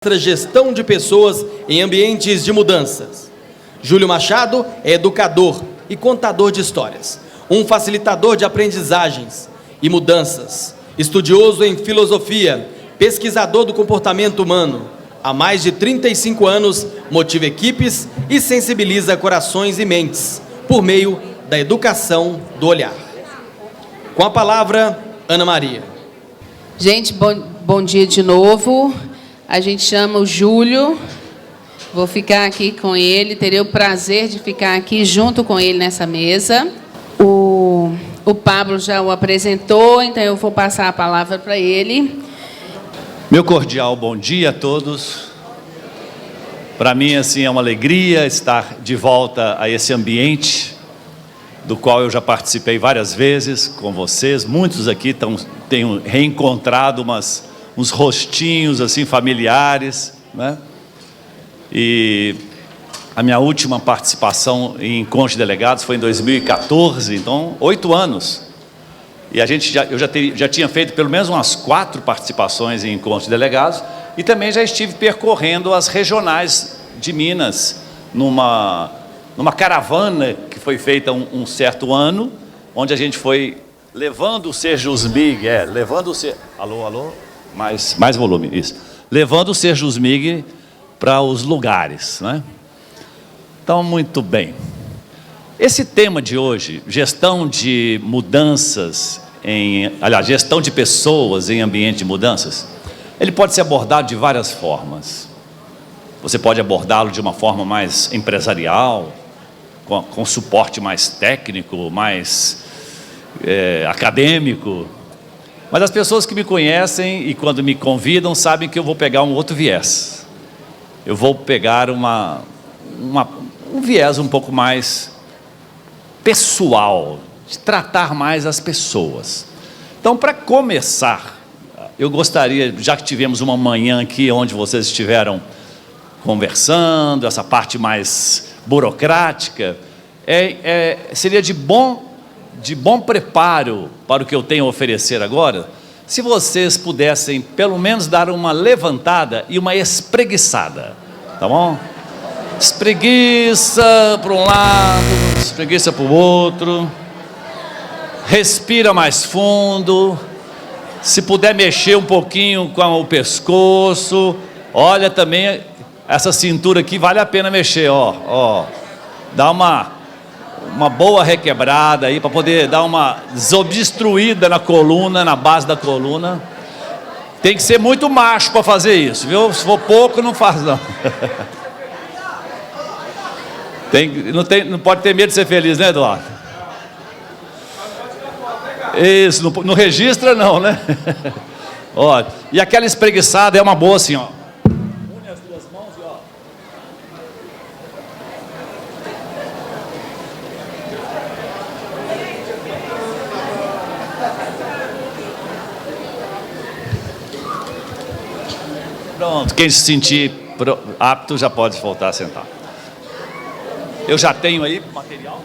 Gestão de pessoas em ambientes de mudanças. Júlio Machado é educador e contador de histórias, um facilitador de aprendizagens e mudanças, estudioso em filosofia, pesquisador do comportamento humano. Há mais de 35 anos, motiva equipes e sensibiliza corações e mentes por meio da educação do olhar. Com a palavra, Ana Maria. Gente, bom dia de novo. A gente chama o Júlio, vou ficar aqui com ele, terei o prazer de ficar aqui junto com ele nessa mesa. O Pablo já o apresentou, então eu vou passar a palavra para ele. Meu cordial bom dia a todos. Para mim, assim, é uma alegria estar de volta a esse ambiente, do qual eu já participei várias vezes com vocês. Muitos aqui têm reencontrado uns rostinhos assim familiares, né? E a minha última participação em Encontro de Delegados foi em 2014, então 8 anos. E eu já tinha feito pelo menos umas 4 participações em Encontro de Delegados e também já estive percorrendo as regionais de Minas numa caravana que foi feita um certo ano, onde a gente foi levando o Sejusmig, alô? Mais volume, isso. Levando o Sejusmig para os lugares, né? Então, muito bem. Esse tema de hoje, gestão de mudanças, gestão de pessoas em ambiente de mudanças, ele pode ser abordado de várias formas. Você pode abordá-lo de uma forma mais empresarial, com suporte mais técnico, mais acadêmico. Mas as pessoas que me conhecem e quando me convidam sabem que eu vou pegar um outro viés. Eu vou pegar um viés um pouco mais pessoal, de tratar mais as pessoas. Então, para começar, eu gostaria, já que tivemos uma manhã aqui onde vocês estiveram conversando, essa parte mais burocrática, seria de bom preparo para o que eu tenho a oferecer agora, se vocês pudessem pelo menos dar uma levantada e uma espreguiçada, tá bom? Espreguiça para um lado, espreguiça para o outro, respira mais fundo, se puder mexer um pouquinho com o pescoço, olha também, essa cintura aqui vale a pena mexer, ó, dá uma boa requebrada aí, para poder dar uma desobstruída na coluna, na base da coluna. Tem que ser muito macho para fazer isso, viu? Se for pouco, não faz não. Não pode ter medo de ser feliz, né, Eduardo? Isso, não registra não, né? Ó, e aquela espreguiçada é uma boa assim, ó. Une as duas mãos e ó. Pronto, quem se sentir apto já pode voltar a sentar. Eu já tenho aí material.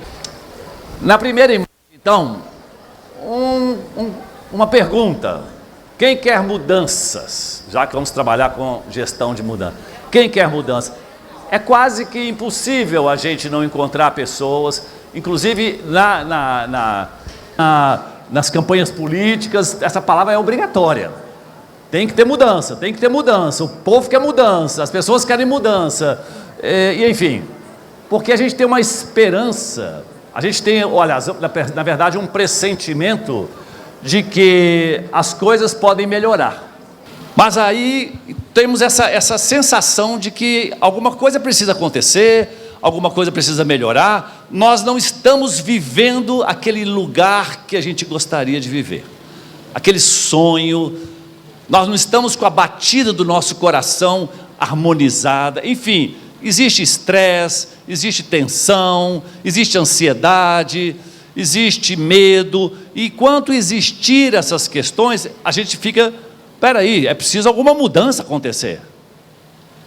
Na primeira imagem, então, uma pergunta. Quem quer mudanças? Já que vamos trabalhar com gestão de mudança. Quem quer mudança? É quase que impossível a gente não encontrar pessoas, inclusive nas campanhas políticas, essa palavra é obrigatória. Tem que ter mudança, tem que ter mudança. O povo quer mudança, as pessoas querem mudança, e enfim. Porque a gente tem uma esperança, a gente tem, olha, na verdade, um pressentimento de que as coisas podem melhorar. Mas aí temos essa sensação de que alguma coisa precisa acontecer, alguma coisa precisa melhorar. Nós não estamos vivendo aquele lugar que a gente gostaria de viver, aquele sonho. Nós não estamos com a batida do nosso coração harmonizada, enfim. Existe estresse, existe tensão, existe ansiedade, existe medo, e enquanto existir essas questões, a gente fica, peraí, é preciso alguma mudança acontecer.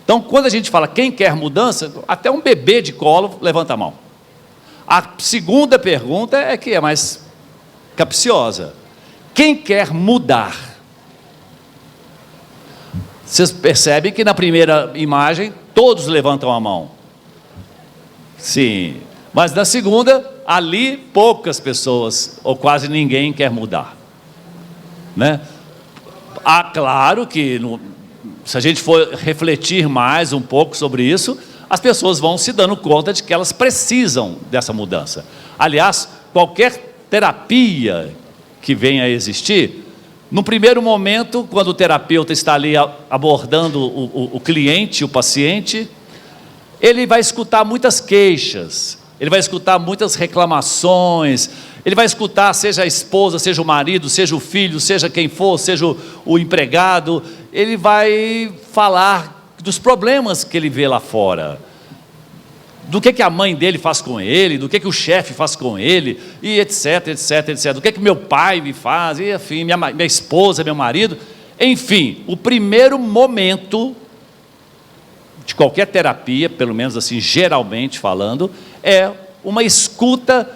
Então, quando a gente fala quem quer mudança, até um bebê de colo levanta a mão. A segunda pergunta é que é mais capciosa. Quem quer mudar? Vocês percebem que na primeira imagem todos levantam a mão. Sim. Mas na segunda, ali poucas pessoas, ou quase ninguém quer mudar. Né? Claro que se a gente for refletir mais um pouco sobre isso, as pessoas vão se dando conta de que elas precisam dessa mudança. Aliás, qualquer terapia que venha a existir, no primeiro momento, quando o terapeuta está ali abordando o cliente, o paciente, ele vai escutar muitas queixas, ele vai escutar muitas reclamações, ele vai escutar, seja a esposa, seja o marido, seja o filho, seja quem for, seja o empregado, ele vai falar dos problemas que ele vê lá fora, do que a mãe dele faz com ele, do que o chefe faz com ele, e etc, etc, etc, do que meu pai me faz, e enfim, minha esposa, meu marido, enfim, o primeiro momento de qualquer terapia, pelo menos assim, geralmente falando, é uma escuta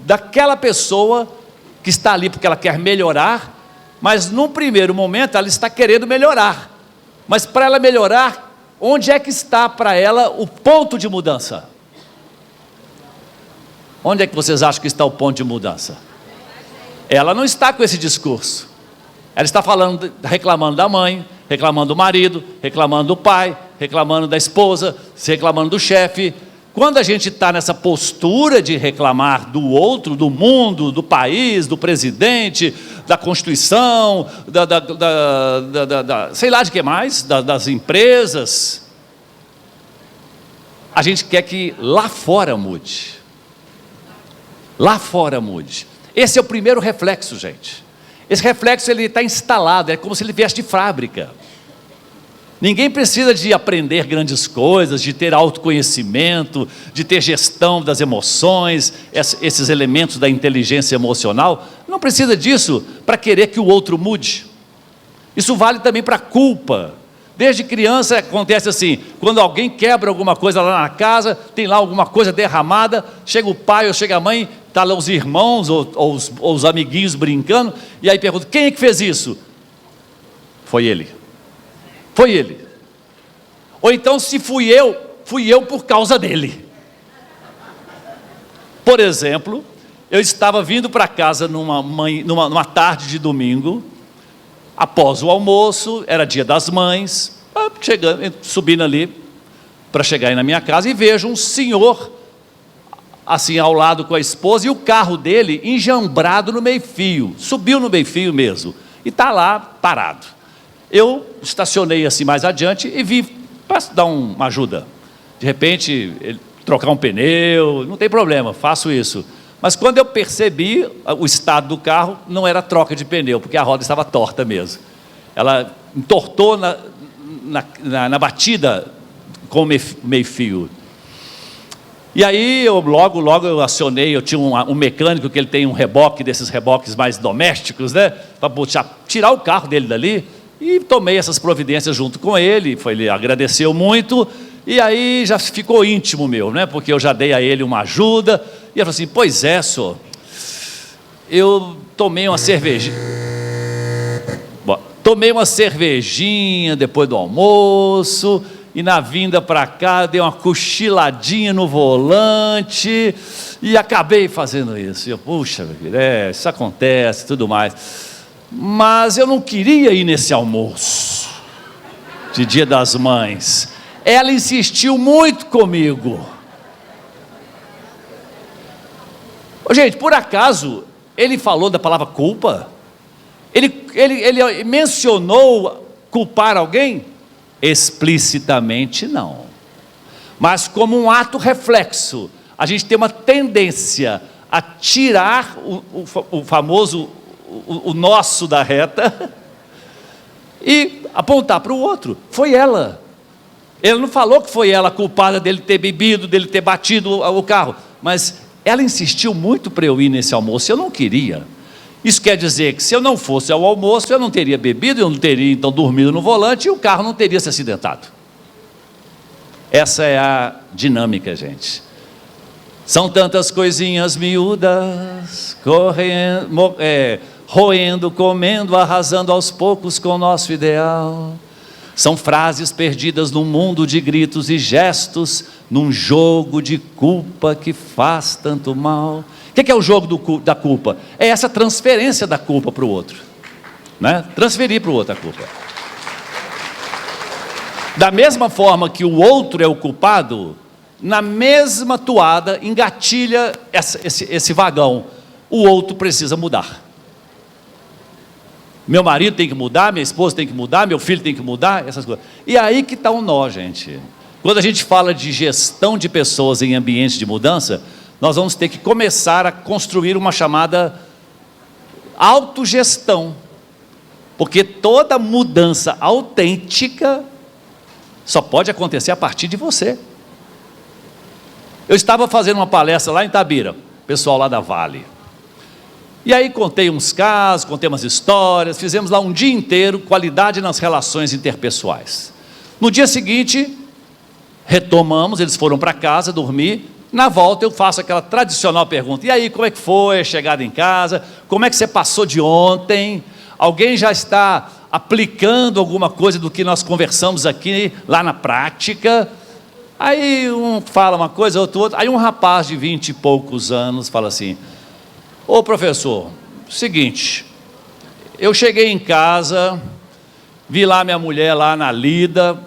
daquela pessoa que está ali porque ela quer melhorar, mas num primeiro momento ela está querendo melhorar, mas para ela melhorar, onde é que está para ela o ponto de mudança? Onde é que vocês acham que está o ponto de mudança? Ela não está com esse discurso, ela está falando, reclamando da mãe, reclamando do marido, reclamando do pai, reclamando da esposa, reclamando do chefe. Quando a gente está nessa postura de reclamar do outro, do mundo, do país, do presidente, da Constituição, sei lá de que mais, das empresas, a gente quer que lá fora mude. Lá fora mude. Esse é o primeiro reflexo, gente. Esse reflexo ele está instalado, é como se ele viesse de fábrica. Ninguém precisa de aprender grandes coisas, de ter autoconhecimento, de ter gestão das emoções, esses elementos da inteligência emocional. Não precisa disso para querer que o outro mude. Isso vale também para a culpa. Desde criança acontece assim, quando alguém quebra alguma coisa lá na casa, tem lá alguma coisa derramada, chega o pai ou chega a mãe, está lá os irmãos ou os amiguinhos brincando, e aí pergunta, quem é que fez isso? Foi ele. Foi ele. Ou então, se fui eu por causa dele. Por exemplo, eu estava vindo para casa numa tarde de domingo, após o almoço, era dia das mães, subindo ali para chegar aí na minha casa, e vejo um senhor, assim ao lado com a esposa, e o carro dele enjambrado no meio-fio, subiu no meio-fio mesmo, e está lá parado. Eu estacionei assim mais adiante e vi para dar uma ajuda. De repente, trocar um pneu, não tem problema, faço isso. Mas quando eu percebi o estado do carro, não era troca de pneu, porque a roda estava torta mesmo. Ela entortou na batida com o meio-fio. E aí, logo eu acionei, eu tinha um mecânico que ele tem um reboque, desses reboques mais domésticos, né? Para tirar o carro dele dali. E tomei essas providências junto com ele, ele agradeceu muito, e aí já ficou íntimo meu, né? Porque eu já dei a ele uma ajuda, e ele falou assim, pois é, senhor, eu tomei uma cervejinha, depois do almoço, e na vinda para cá, dei uma cochiladinha no volante, e acabei fazendo isso. E eu, puxa, isso acontece, tudo mais. Mas eu não queria ir nesse almoço de Dia das Mães. Ela insistiu muito comigo. Gente, por acaso ele falou da palavra culpa? Ele mencionou culpar alguém? Explicitamente não. Mas como um ato reflexo, a gente tem uma tendência a tirar o famoso o nosso da reta e apontar para o outro. Foi ela. Ele não falou que foi ela a culpada dele ter bebido, dele ter batido o carro, mas ela insistiu muito para eu ir nesse almoço. Eu não queria. Isso quer dizer que se eu não fosse ao almoço, eu não teria bebido, eu não teria então dormido no volante e o carro não teria se acidentado. Essa é a dinâmica, gente. São tantas coisinhas miúdas, roendo, comendo, arrasando aos poucos com o nosso ideal. São frases perdidas num mundo de gritos e gestos, num jogo de culpa que faz tanto mal. O que é o jogo da culpa? É essa transferência da culpa para o outro, né? Transferir para o outro a culpa. Da mesma forma que o outro é o culpado, na mesma toada engatilha esse vagão. O outro precisa mudar. Meu marido tem que mudar, minha esposa tem que mudar, meu filho tem que mudar, essas coisas. E aí que está o nó, gente. Quando a gente fala de gestão de pessoas em ambientes de mudança, nós vamos ter que começar a construir uma chamada autogestão. Porque toda mudança autêntica só pode acontecer a partir de você. Eu estava fazendo uma palestra lá em Itabira, pessoal lá da Vale. E aí contei uns casos, contei umas histórias, fizemos lá um dia inteiro, qualidade nas relações interpessoais. No dia seguinte, retomamos, eles foram para casa dormir. Na volta eu faço aquela tradicional pergunta: e aí, como é que foi a chegada em casa? Como é que você passou de ontem? Alguém já está aplicando alguma coisa do que nós conversamos aqui, lá na prática? Aí um fala uma coisa, outro. Aí um rapaz de 20 e poucos anos fala assim: ô professor, seguinte, eu cheguei em casa, vi lá minha mulher lá na lida,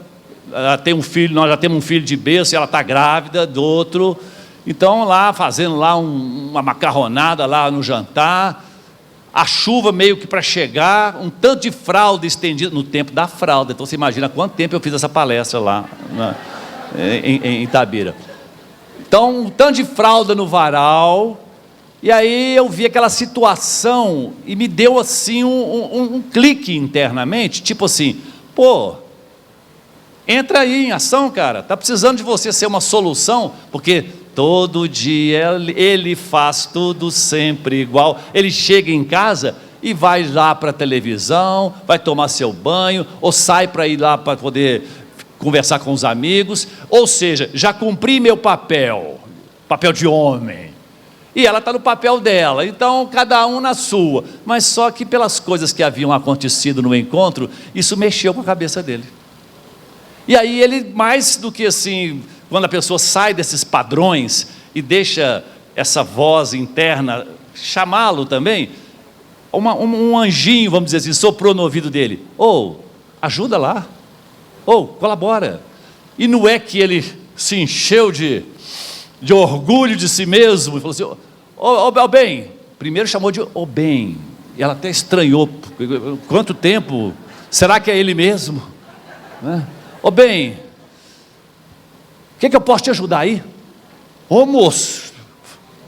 ela tem um filho, nós já temos um filho de berço, ela está grávida do outro, então lá fazendo lá uma macarronada lá no jantar, a chuva meio que para chegar, um tanto de fralda estendida, no tempo da fralda. Então você imagina quanto tempo eu fiz essa palestra lá em Itabira. Então um tanto de fralda no varal. E aí eu vi aquela situação e me deu assim um clique internamente, tipo assim: pô, entra aí em ação, cara, está precisando de você ser uma solução, porque todo dia ele faz tudo sempre igual. Ele chega em casa e vai lá para a televisão, vai tomar seu banho, ou sai para ir lá para poder conversar com os amigos, ou seja, já cumpri meu papel de homem. E ela está no papel dela, então cada um na sua. Mas só que pelas coisas que haviam acontecido no encontro, isso mexeu com a cabeça dele. E aí ele, mais do que assim, quando a pessoa sai desses padrões e deixa essa voz interna chamá-lo também, um anjinho, vamos dizer assim, soprou no ouvido dele: ajuda lá, colabora. E não é que ele se encheu de orgulho de si mesmo e falou assim: bem, primeiro chamou de bem, e ela até estranhou: quanto tempo, será que é ele mesmo? Bem, o que eu posso te ajudar aí? Moço,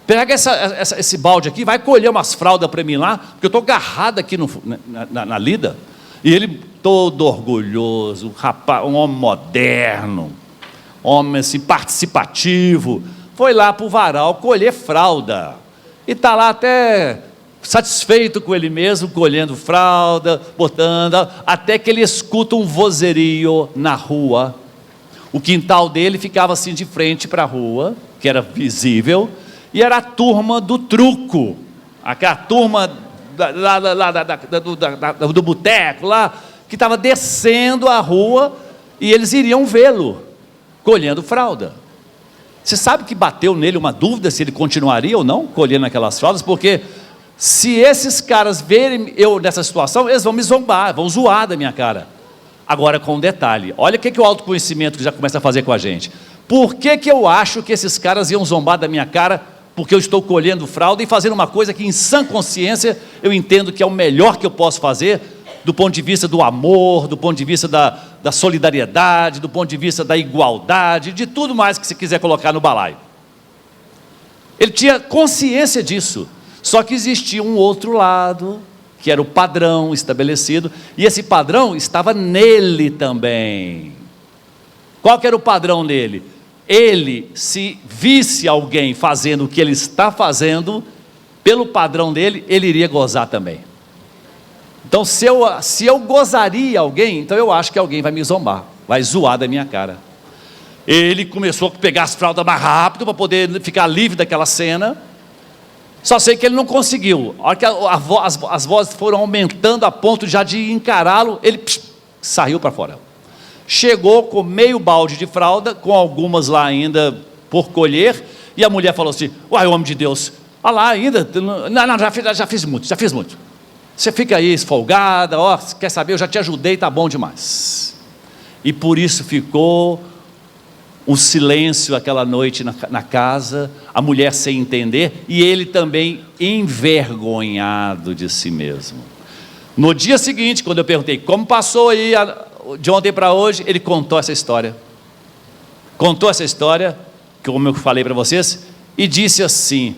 pega esse balde aqui, vai colher umas fraldas para mim lá, porque eu estou agarrado aqui na lida. E ele todo orgulhoso, rapaz, um homem moderno, homem assim, participativo, foi lá para o varal colher fralda, e está lá até satisfeito com ele mesmo, colhendo fralda, botando, até que ele escuta um vozerio na rua. O quintal dele ficava assim de frente para a rua, que era visível, e era a turma do truco, aquela turma do boteco lá, que estava descendo a rua, e eles iriam vê-lo colhendo fralda. Você sabe que bateu nele uma dúvida se ele continuaria ou não colhendo aquelas fraldas, porque se esses caras verem eu nessa situação, eles vão me zombar, vão zoar da minha cara. Agora com um detalhe, olha o que o autoconhecimento já começa a fazer com a gente. Por que eu acho que esses caras iam zombar da minha cara? Porque eu estou colhendo fralda e fazendo uma coisa que em sã consciência eu entendo que é o melhor que eu posso fazer, do ponto de vista do amor, do ponto de vista da solidariedade, do ponto de vista da igualdade, de tudo mais que você quiser colocar no balaio. Ele tinha consciência disso, só que existia um outro lado, que era o padrão estabelecido, e esse padrão estava nele também. Qual que era o padrão nele? Ele, se visse alguém fazendo o que ele está fazendo, pelo padrão dele, ele iria gozar também. Então, se eu gozaria alguém, então eu acho que alguém vai me zombar, vai zoar da minha cara. Ele começou a pegar as fraldas mais rápido para poder ficar livre daquela cena. Só sei que ele não conseguiu. A hora que as vozes foram aumentando a ponto já de encará-lo, ele saiu para fora. chegou com meio balde de fralda, com algumas lá ainda por colher, e a mulher falou assim: uai, homem de Deus, olha lá ainda, não, já fiz muito. Você fica aí esfolgada, ó, quer saber, eu já te ajudei, tá bom demais. E por isso ficou um silêncio aquela noite na casa, a mulher sem entender, e ele também envergonhado de si mesmo. No dia seguinte, quando eu perguntei como passou aí de ontem para hoje, ele contou essa história, como eu falei para vocês, e disse assim: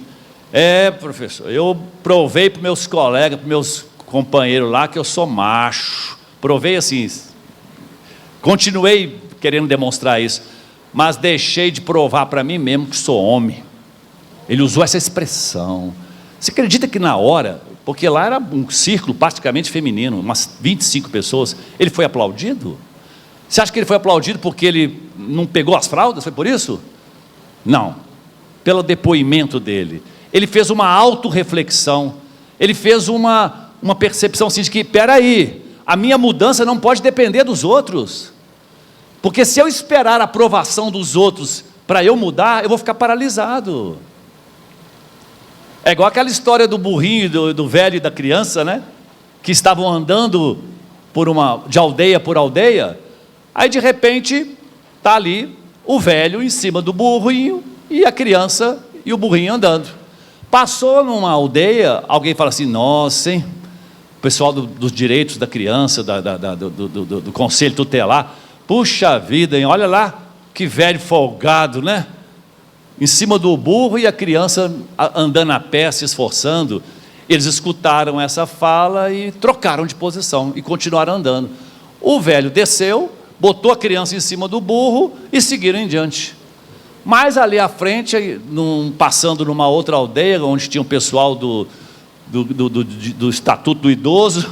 professor, eu provei para meus colegas, para meus companheiros lá, que eu sou macho, provei assim, continuei querendo demonstrar isso, mas deixei de provar para mim mesmo que sou homem. Ele usou essa expressão. Você acredita que na hora, porque lá era um círculo praticamente feminino, umas 25 pessoas, ele foi aplaudido? Você acha que ele foi aplaudido porque ele não pegou as fraldas? Foi por isso? Não, pelo depoimento dele. Ele fez uma autorreflexão, ele fez uma percepção assim de que, peraí, a minha mudança não pode depender dos outros, porque se eu esperar a aprovação dos outros para eu mudar, eu vou ficar paralisado. É igual aquela história do burrinho, do velho e da criança, né? Que estavam andando de aldeia por aldeia, aí de repente está ali o velho em cima do burrinho e a criança e o burrinho andando. Passou numa aldeia, alguém fala assim: nossa, hein? O pessoal dos direitos da criança, do conselho tutelar, puxa vida, hein? Olha lá, que velho folgado, né? Em cima do burro e a criança andando a pé, se esforçando. Eles escutaram essa fala e trocaram de posição e continuaram andando. O velho desceu, botou a criança em cima do burro e seguiram em diante. Mais ali à frente, passando numa outra aldeia, onde tinha o pessoal do Estatuto do Idoso,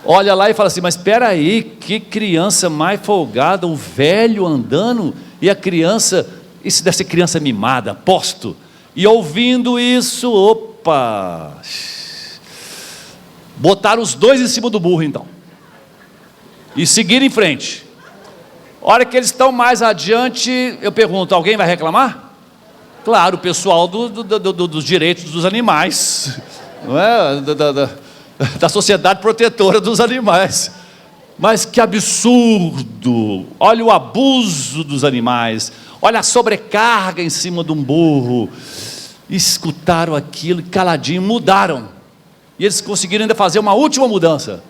olha lá e fala assim: mas espera aí, que criança mais folgada, o velho andando e a criança, isso deve ser criança mimada, aposto. E ouvindo isso, opa, botaram os dois em cima do burro então, e seguiram em frente. A hora que eles estão mais adiante, eu pergunto: alguém vai reclamar? Claro, o pessoal dos direitos dos animais, não é? Da Sociedade Protetora dos Animais. Mas que absurdo! Olha o abuso dos animais, olha a sobrecarga em cima de um burro. Escutaram aquilo e caladinho mudaram, e eles conseguiram ainda fazer uma última mudança.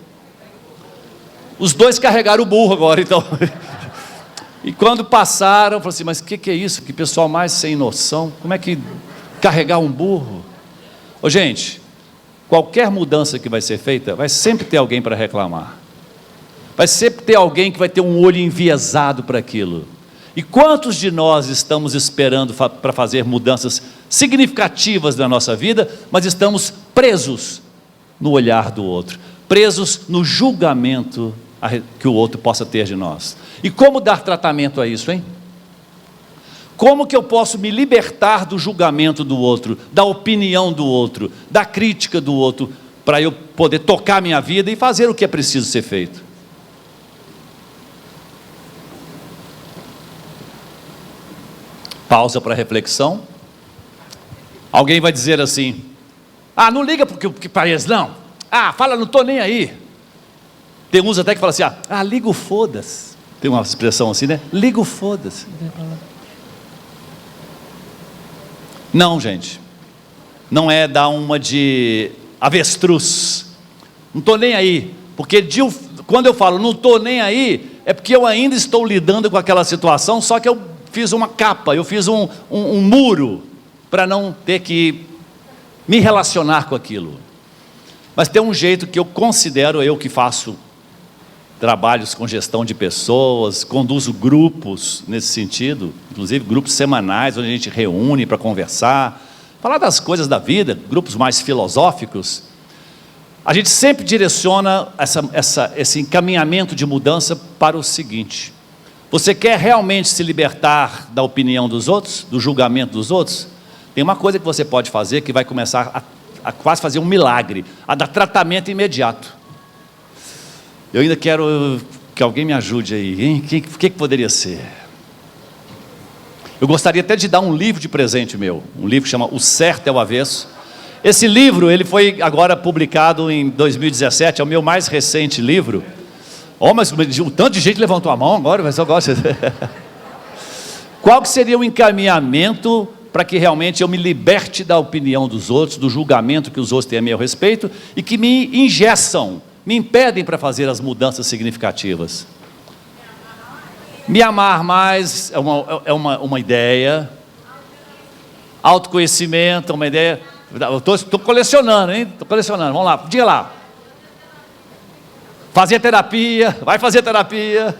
Os dois carregaram o burro agora então. E quando passaram, falaram assim: mas o que é isso? Que pessoal mais sem noção, como é que carregar um burro? Ô gente, qualquer mudança que vai ser feita, vai sempre ter alguém para reclamar, vai sempre ter alguém que vai ter um olho enviesado para aquilo. E quantos de nós estamos esperando para fazer mudanças significativas na nossa vida, mas estamos presos no olhar do outro, presos no julgamento que o outro possa ter de nós? E como dar tratamento a isso, hein? Como que eu posso me libertar do julgamento do outro, da opinião do outro, da crítica do outro, para eu poder tocar minha vida e fazer o que é preciso ser feito? Pausa para reflexão. Alguém vai dizer assim: ah, não liga para eles não, fala, não estou nem aí. Tem uns até que falam assim: liga o foda-se. Tem uma expressão assim, né? Liga o foda-se. Não, gente, não é dar uma de avestruz, não estou nem aí, porque quando eu falo não estou nem aí, é porque eu ainda estou lidando com aquela situação, só que eu fiz uma capa, eu fiz um muro, para não ter que me relacionar com aquilo. Mas tem um jeito que eu considero, eu que faço trabalhos com gestão de pessoas, conduzo grupos nesse sentido, inclusive grupos semanais, onde a gente reúne para conversar, falar das coisas da vida, grupos mais filosóficos. A gente sempre direciona esse encaminhamento de mudança para o seguinte: você quer realmente se libertar da opinião dos outros, do julgamento dos outros? Tem uma coisa que você pode fazer que vai começar a quase fazer um milagre, a dar tratamento imediato. Eu ainda quero Que alguém me ajude aí, hein? O que poderia ser? Eu gostaria até de dar um livro de presente meu, um livro que chama O Certo é o Avesso. Esse livro, ele foi agora publicado em 2017, é o meu mais recente livro. Oh, mas um tanto de gente levantou a mão agora, mas eu gosto. Qual que seria o encaminhamento para que realmente eu me liberte da opinião dos outros, do julgamento que os outros têm a meu respeito e que me engessam, me impedem para fazer as mudanças significativas? Me amar mais é uma ideia. Autoconhecimento é uma ideia. Eu estou colecionando, hein? Estou colecionando. Vamos lá, diga lá. Fazer terapia, vai fazer terapia.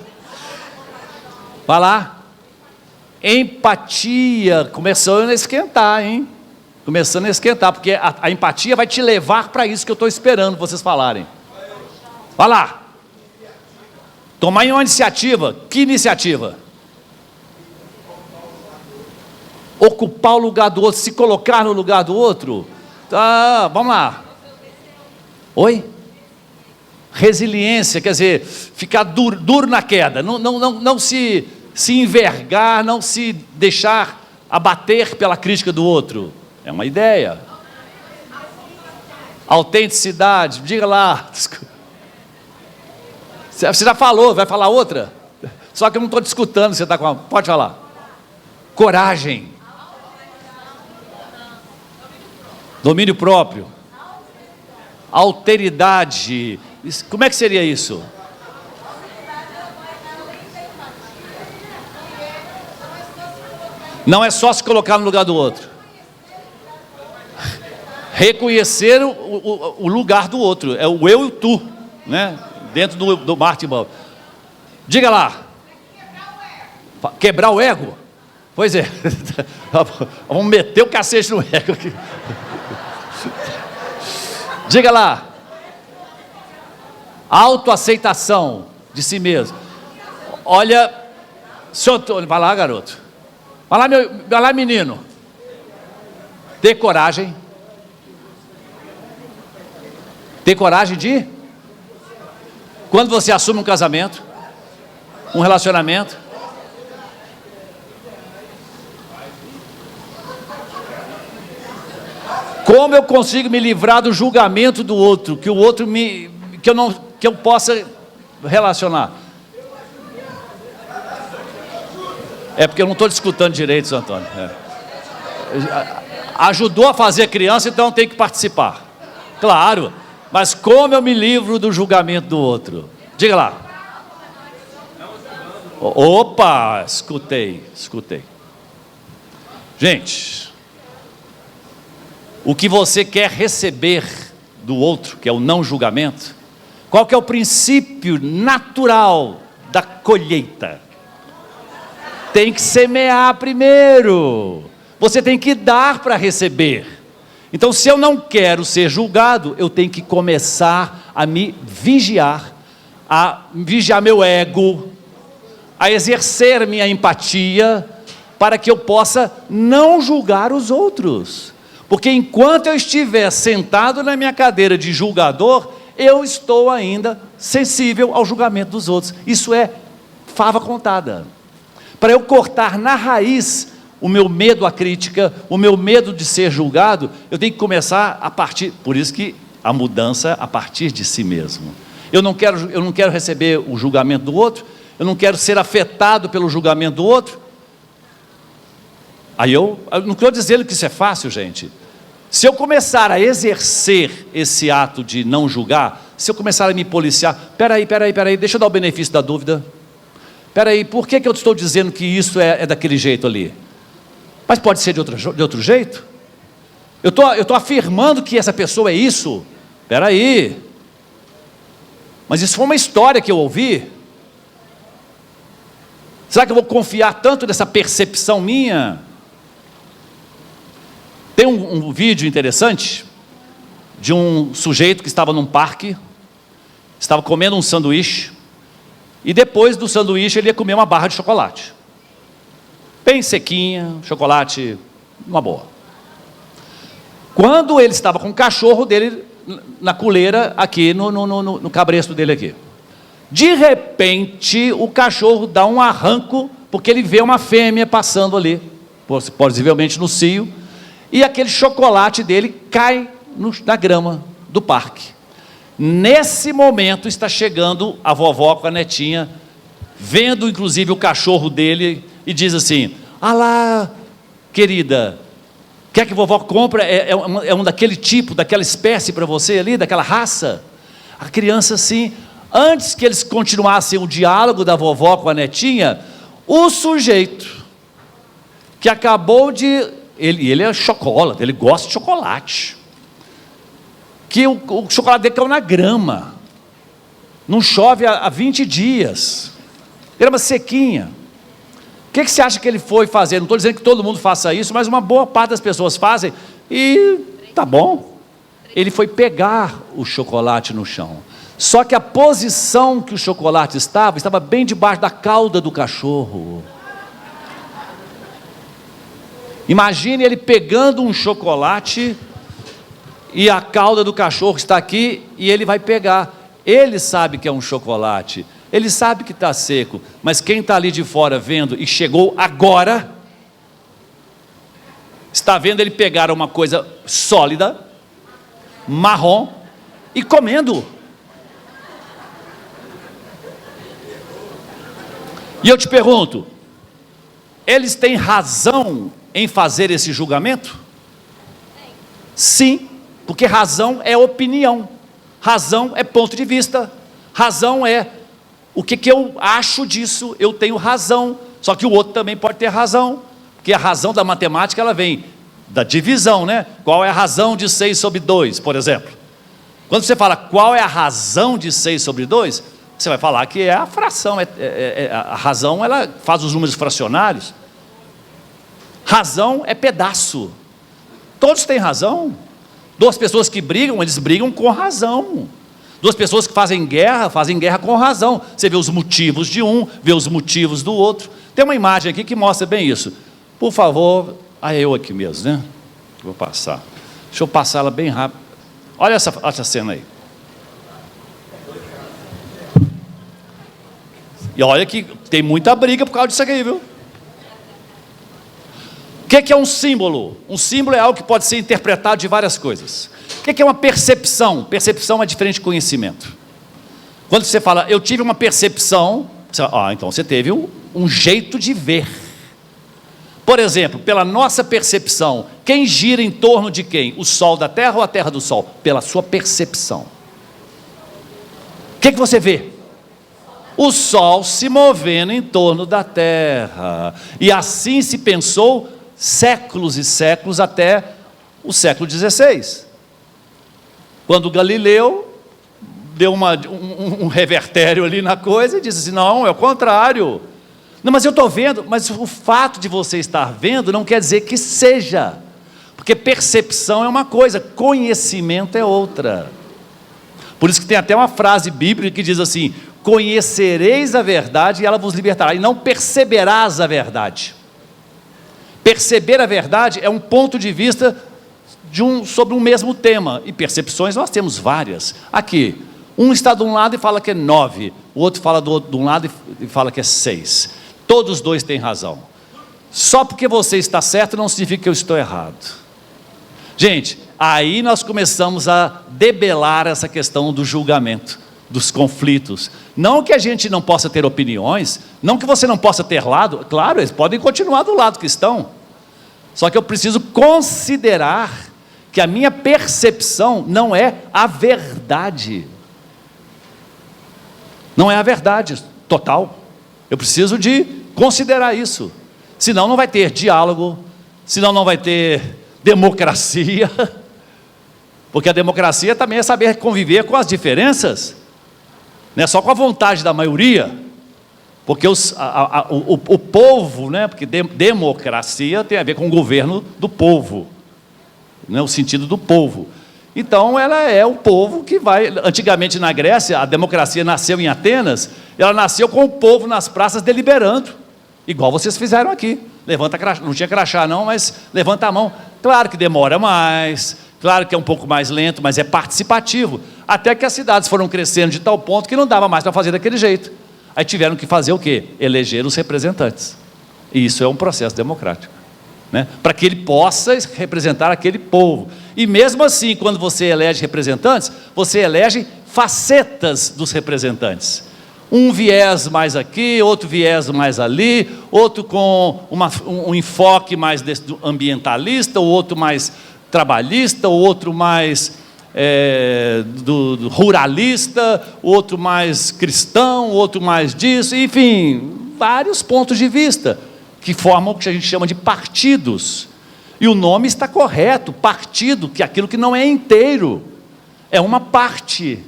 Vai lá. Empatia, começando a esquentar, hein? Começando a esquentar, porque a empatia vai te levar para isso que eu estou esperando vocês falarem. Vai lá. Tomar uma iniciativa. Que iniciativa? Ocupar o lugar do outro, se colocar no lugar do outro. Tá, vamos lá. Oi? Resiliência, quer dizer, ficar duro na queda, não se envergar, não se deixar abater pela crítica do outro. É uma ideia. Autenticidade, diga lá. Você já falou, vai falar outra? Só que eu não estou te escutando, você está com a... Pode falar. Coragem. Domínio próprio. Alteridade. Como é que seria isso? Não é só se colocar no lugar do outro. Reconhecer o lugar do outro. É o eu e o tu, né? Dentro do Martin Buber. Diga lá. Quebrar o ego? Pois é. Vamos meter o cacete no ego aqui. Diga lá. Autoaceitação de si mesmo. Olha, senhor, vai lá, garoto. Vai lá, menino. Ter coragem. Ter coragem de... Quando você assume um casamento, um relacionamento, como eu consigo me livrar do julgamento do outro, que o outro que eu possa relacionar? É porque eu não estou te escutando direito, seu Antônio. Ajudou a fazer criança, então tem que participar. Claro. Mas como eu me livro do julgamento do outro? Diga lá. Opa, escutei. Gente, o que você quer receber do outro, que é o não julgamento, qual que é o princípio natural da colheita? Tem que semear primeiro. Você tem que dar para receber. Então, se eu não quero ser julgado, eu tenho que começar a me vigiar meu ego, a exercer minha empatia, para que eu possa não julgar os outros. Porque enquanto eu estiver sentado na minha cadeira de julgador, eu estou ainda sensível ao julgamento dos outros. Isso é fava contada. Para eu cortar na raiz o meu medo à crítica, o meu medo de ser julgado, eu tenho que começar a partir, por isso que a mudança a partir de si mesmo. Eu não quero receber o julgamento do outro, eu não quero ser afetado pelo julgamento do outro. Aí eu não estou dizendo que isso é fácil, gente. Se eu começar a exercer esse ato de não julgar, se eu começar a me policiar, peraí, deixa eu dar o benefício da dúvida. Peraí, por que eu estou dizendo que isso é daquele jeito ali? Mas pode ser de outro jeito? Eu estou afirmando que essa pessoa é isso? Espera aí. Mas isso foi uma história que eu ouvi. Será que eu vou confiar tanto nessa percepção minha? Tem um vídeo interessante de um sujeito que estava num parque, estava comendo um sanduíche, e depois do sanduíche ele ia comer uma barra de chocolate. Bem sequinha, chocolate, uma boa. Quando ele estava com o cachorro dele na coleira aqui, no cabresto dele aqui. De repente, o cachorro dá um arranco, porque ele vê uma fêmea passando ali, possivelmente no cio, e aquele chocolate dele cai na grama do parque. Nesse momento está chegando a vovó com a netinha, vendo inclusive o cachorro dele, e diz assim: ah lá, querida, quer que vovó compre? É um daquele tipo, daquela espécie para você ali, daquela raça? A criança assim, antes que eles continuassem o diálogo da vovó com a netinha, o sujeito, que acabou de... Ele é chocolate, ele gosta de chocolate. Que o chocolate dele caiu na grama. Não chove há 20 dias. Grama sequinha. O que você acha que ele foi fazer? Não estou dizendo que todo mundo faça isso, mas uma boa parte das pessoas fazem. E tá bom. Ele foi pegar o chocolate no chão. Só que a posição que o chocolate estava bem debaixo da cauda do cachorro. Imagine ele pegando um chocolate e a cauda do cachorro está aqui e ele vai pegar. Ele sabe que é um chocolate, ele sabe que está seco, mas quem está ali de fora vendo e chegou agora, está vendo ele pegar uma coisa sólida, marrom, e comendo. E eu te pergunto, eles têm razão em fazer esse julgamento? Sim, porque razão é opinião, razão é ponto de vista, razão é o que eu acho disso, eu tenho razão, só que o outro também pode ter razão, porque a razão da matemática ela vem da divisão, né? Qual é a razão de 6 sobre 2, por exemplo? Quando você fala qual é a razão de 6 sobre 2, você vai falar que é a fração, a razão ela faz os números fracionários. Razão é pedaço. Todos têm razão. Duas pessoas que brigam, eles brigam com razão. Duas pessoas que fazem guerra com razão. Você vê os motivos de um, vê os motivos do outro. Tem uma imagem aqui que mostra bem isso. Por favor, eu aqui mesmo, né? Vou passar. Deixa eu passar ela bem rápido. Olha essa cena aí. E olha que tem muita briga por causa disso aqui, viu? O que é um símbolo? Um símbolo é algo que pode ser interpretado de várias coisas. O que é uma percepção? Percepção é diferente de conhecimento. Quando você fala, eu tive uma percepção, você fala, então você teve um jeito de ver. Por exemplo, pela nossa percepção, quem gira em torno de quem? O Sol da Terra ou a Terra do Sol? Pela sua percepção. O que você vê? O Sol se movendo em torno da Terra. E assim se pensou séculos e séculos até o século XVI. Quando Galileu deu um revertério ali na coisa e disse assim, não, é o contrário. Não, mas eu estou vendo, mas o fato de você estar vendo não quer dizer que seja. Porque percepção é uma coisa, conhecimento é outra. Por isso que tem até uma frase bíblica que diz assim, conhecereis a verdade e ela vos libertará, e não perceberás a verdade. Perceber a verdade é um ponto de vista sobre um mesmo tema, e percepções nós temos várias. Aqui, um está de um lado e fala que é 9, o outro fala de um lado e fala que é 6. Todos os dois têm razão. Só porque você está certo não significa que eu estou errado. Gente, aí nós começamos a debelar essa questão do julgamento, dos conflitos. Não que a gente não possa ter opiniões, não que você não possa ter lado, claro, eles podem continuar do lado que estão, só que eu preciso considerar que a minha percepção não é a verdade, não é a verdade total, eu preciso de considerar isso, senão não vai ter diálogo, senão não vai ter democracia, porque a democracia também é saber conviver com as diferenças, não é só com a vontade da maioria, porque o povo, né, porque democracia tem a ver com o governo do povo, né, o sentido do povo. Então ela é o povo que vai, antigamente na Grécia, a democracia nasceu em Atenas, ela nasceu com o povo nas praças deliberando, igual vocês fizeram aqui, levanta crachá, não tinha crachá não, mas levanta a mão, claro que demora mais, Claro que é um pouco mais lento, mas é participativo. Até que as cidades foram crescendo de tal ponto que não dava mais para fazer daquele jeito. Aí tiveram que fazer o quê? Eleger os representantes. E isso é um processo democrático, né? Para que ele possa representar aquele povo. E mesmo assim, quando você elege representantes, você elege facetas dos representantes. Um viés mais aqui, outro viés mais ali, outro com um enfoque mais ambientalista, o outro mais trabalhista, o outro mais do ruralista, o outro mais cristão, o outro mais disso, enfim, vários pontos de vista que formam o que a gente chama de partidos. E o nome está correto, partido, que é aquilo que não é inteiro, é uma parte,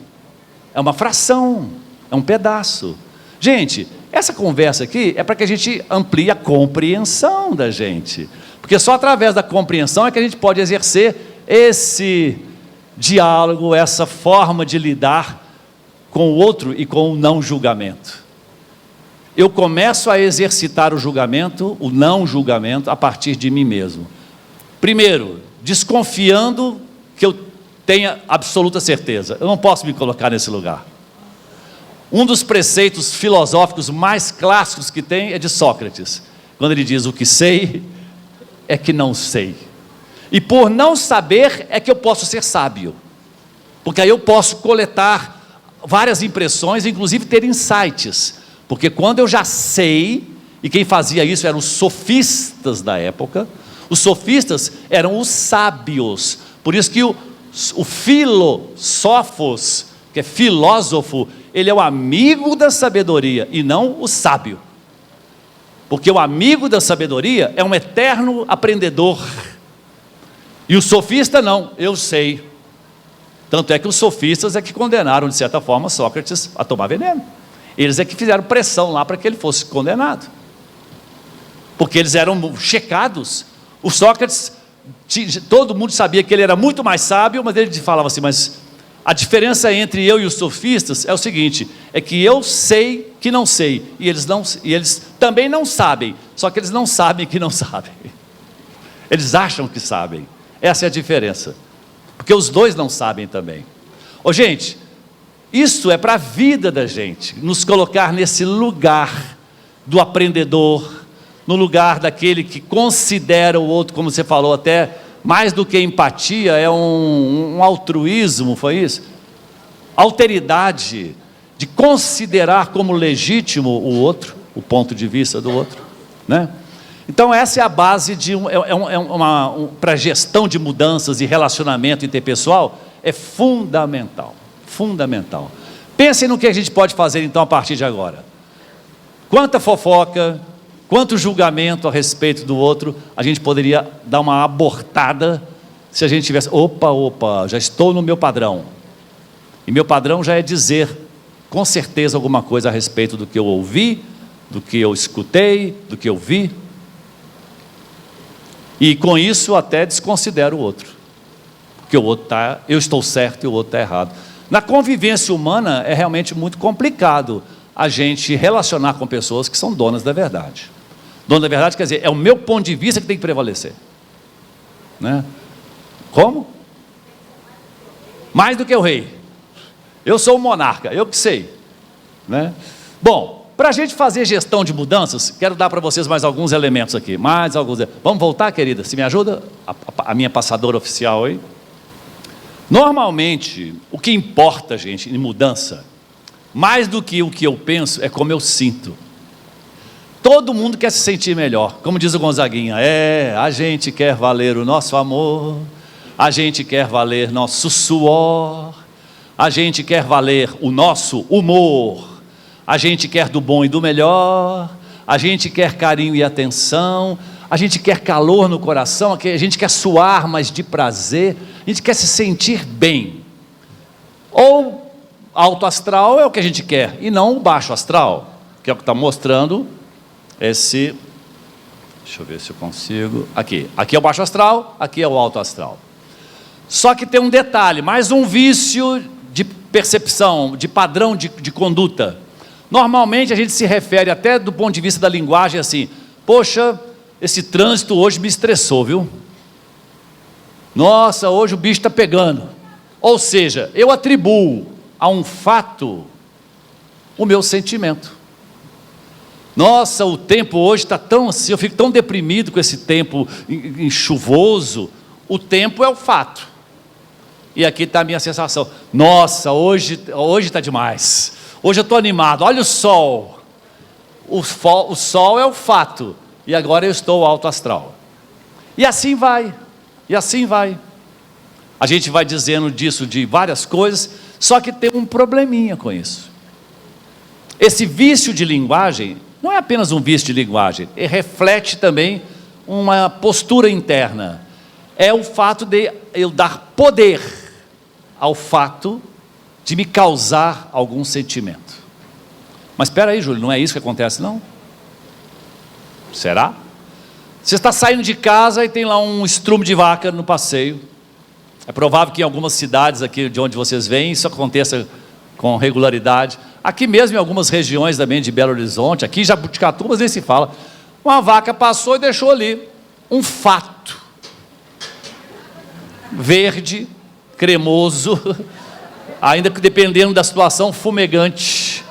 é uma fração, é um pedaço. Gente, essa conversa aqui é para que a gente amplie a compreensão da gente, porque só através da compreensão é que a gente pode exercer esse diálogo, essa forma de lidar com o outro e com o não julgamento. Eu começo a exercitar o julgamento, o não julgamento, a partir de mim mesmo. Primeiro, desconfiando que eu tenha absoluta certeza. Eu não posso me colocar nesse lugar. Um dos preceitos filosóficos mais clássicos que tem é de Sócrates, quando ele diz: o que sei é que não sei. E por não saber é que eu posso ser sábio, porque aí eu posso coletar várias impressões, inclusive ter insights, porque quando eu já sei, e quem fazia isso eram os sofistas da época, os sofistas eram os sábios, por isso que o filósofos, que é filósofo, ele é o amigo da sabedoria e não o sábio, porque o amigo da sabedoria é um eterno aprendedor, e o sofista não, eu sei. Tanto é que os sofistas é que condenaram, de certa forma, Sócrates a tomar veneno. Eles é que fizeram pressão lá para que ele fosse condenado, porque eles eram checados. O Sócrates, todo mundo sabia que ele era muito mais sábio, mas ele falava assim: mas a diferença entre eu e os sofistas é o seguinte, é que eu sei que não sei, e eles também não sabem, só que eles não sabem que não sabem. Eles acham que sabem. Essa é a diferença, porque os dois não sabem também. Gente, isso é para a vida da gente, nos colocar nesse lugar do aprendedor, no lugar daquele que considera o outro, como você falou, até mais do que empatia, é um altruísmo, foi isso? Alteridade, de considerar como legítimo o outro, o ponto de vista do outro, né? Então essa é a base para a gestão de mudanças e relacionamento interpessoal, é fundamental, fundamental. Pensem no que a gente pode fazer então a partir de agora. Quanta fofoca, quanto julgamento a respeito do outro, a gente poderia dar uma abortada, se a gente tivesse, opa, já estou no meu padrão, e meu padrão já é dizer, com certeza, alguma coisa a respeito do que eu ouvi, do que eu escutei, do que eu vi, e com isso até desconsidero o outro, porque o outro eu estou certo e o outro está errado. Na convivência humana é realmente muito complicado a gente relacionar com pessoas que são donas da verdade. Dono da verdade quer dizer, é o meu ponto de vista que tem que prevalecer, né? Como? Mais do que o rei, eu sou o monarca, eu que sei, né? Bom, para a gente fazer gestão de mudanças, quero dar para vocês mais alguns elementos aqui, vamos voltar, querida, se me ajuda, a minha passadora oficial aí. Normalmente, o que importa, gente, em mudança, mais do que o que eu penso, é como eu sinto. Todo mundo quer se sentir melhor, como diz o Gonzaguinha, a gente quer valer o nosso amor, a gente quer valer nosso suor, a gente quer valer o nosso humor, a gente quer do bom e do melhor, a gente quer carinho e atenção, a gente quer calor no coração, a gente quer suar, mas de prazer, a gente quer se sentir bem. Ou alto astral é o que a gente quer, e não o baixo astral, que é o que está mostrando esse, deixa eu ver se eu consigo, aqui é o baixo astral, aqui é o alto astral. Só que tem um detalhe, mais um vício de percepção, de padrão de conduta. Normalmente a gente se refere até do ponto de vista da linguagem assim, poxa, esse trânsito hoje me estressou, viu? Nossa, hoje o bicho está pegando. Ou seja, eu atribuo a um fato o meu sentimento. Nossa, o tempo hoje está tão assim, eu fico tão deprimido com esse tempo chuvoso. O tempo é o fato. E aqui está a minha sensação. Nossa, hoje está demais. Hoje eu estou animado. Olha o sol. O sol é o fato. E agora eu estou alto astral. E assim vai. E assim vai. A gente vai dizendo disso de várias coisas, só que tem um probleminha com isso. Esse vício de linguagem não é apenas um vício de linguagem, ele reflete também uma postura interna. É o fato de eu dar poder ao fato de me causar algum sentimento. Mas espera aí, Júlio, não é isso que acontece não? Será? Você está saindo de casa e tem lá um estrume de vaca no passeio. É provável que em algumas cidades aqui de onde vocês vêm isso aconteça com regularidade. Aqui mesmo em algumas regiões também de Belo Horizonte, aqui em Jabuticatuba nem se fala. Uma vaca passou e deixou ali um fato verde, cremoso, ainda que dependendo da situação, fumegante.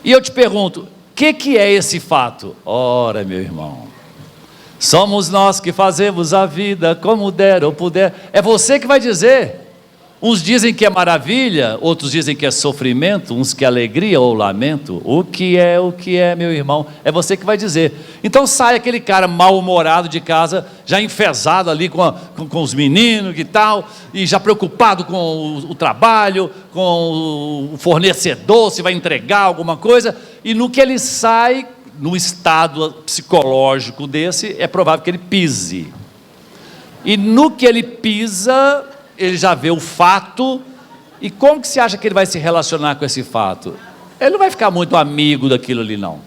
E eu te pergunto, o que é esse fato? Ora, meu irmão, somos nós que fazemos a vida como der ou puder. É você que vai dizer. Uns dizem que é maravilha, outros dizem que é sofrimento, uns que é alegria ou lamento. O que é, meu irmão? É você que vai dizer. Então sai aquele cara mal-humorado de casa, já enfesado ali com os meninos e tal, e já preocupado com o trabalho, com o fornecedor, se vai entregar alguma coisa, e no que ele sai, no estado psicológico desse, é provável que ele pise. E no que ele pisa, ele já vê o fato, e como que você acha que ele vai se relacionar com esse fato? Ele não vai ficar muito amigo daquilo ali não,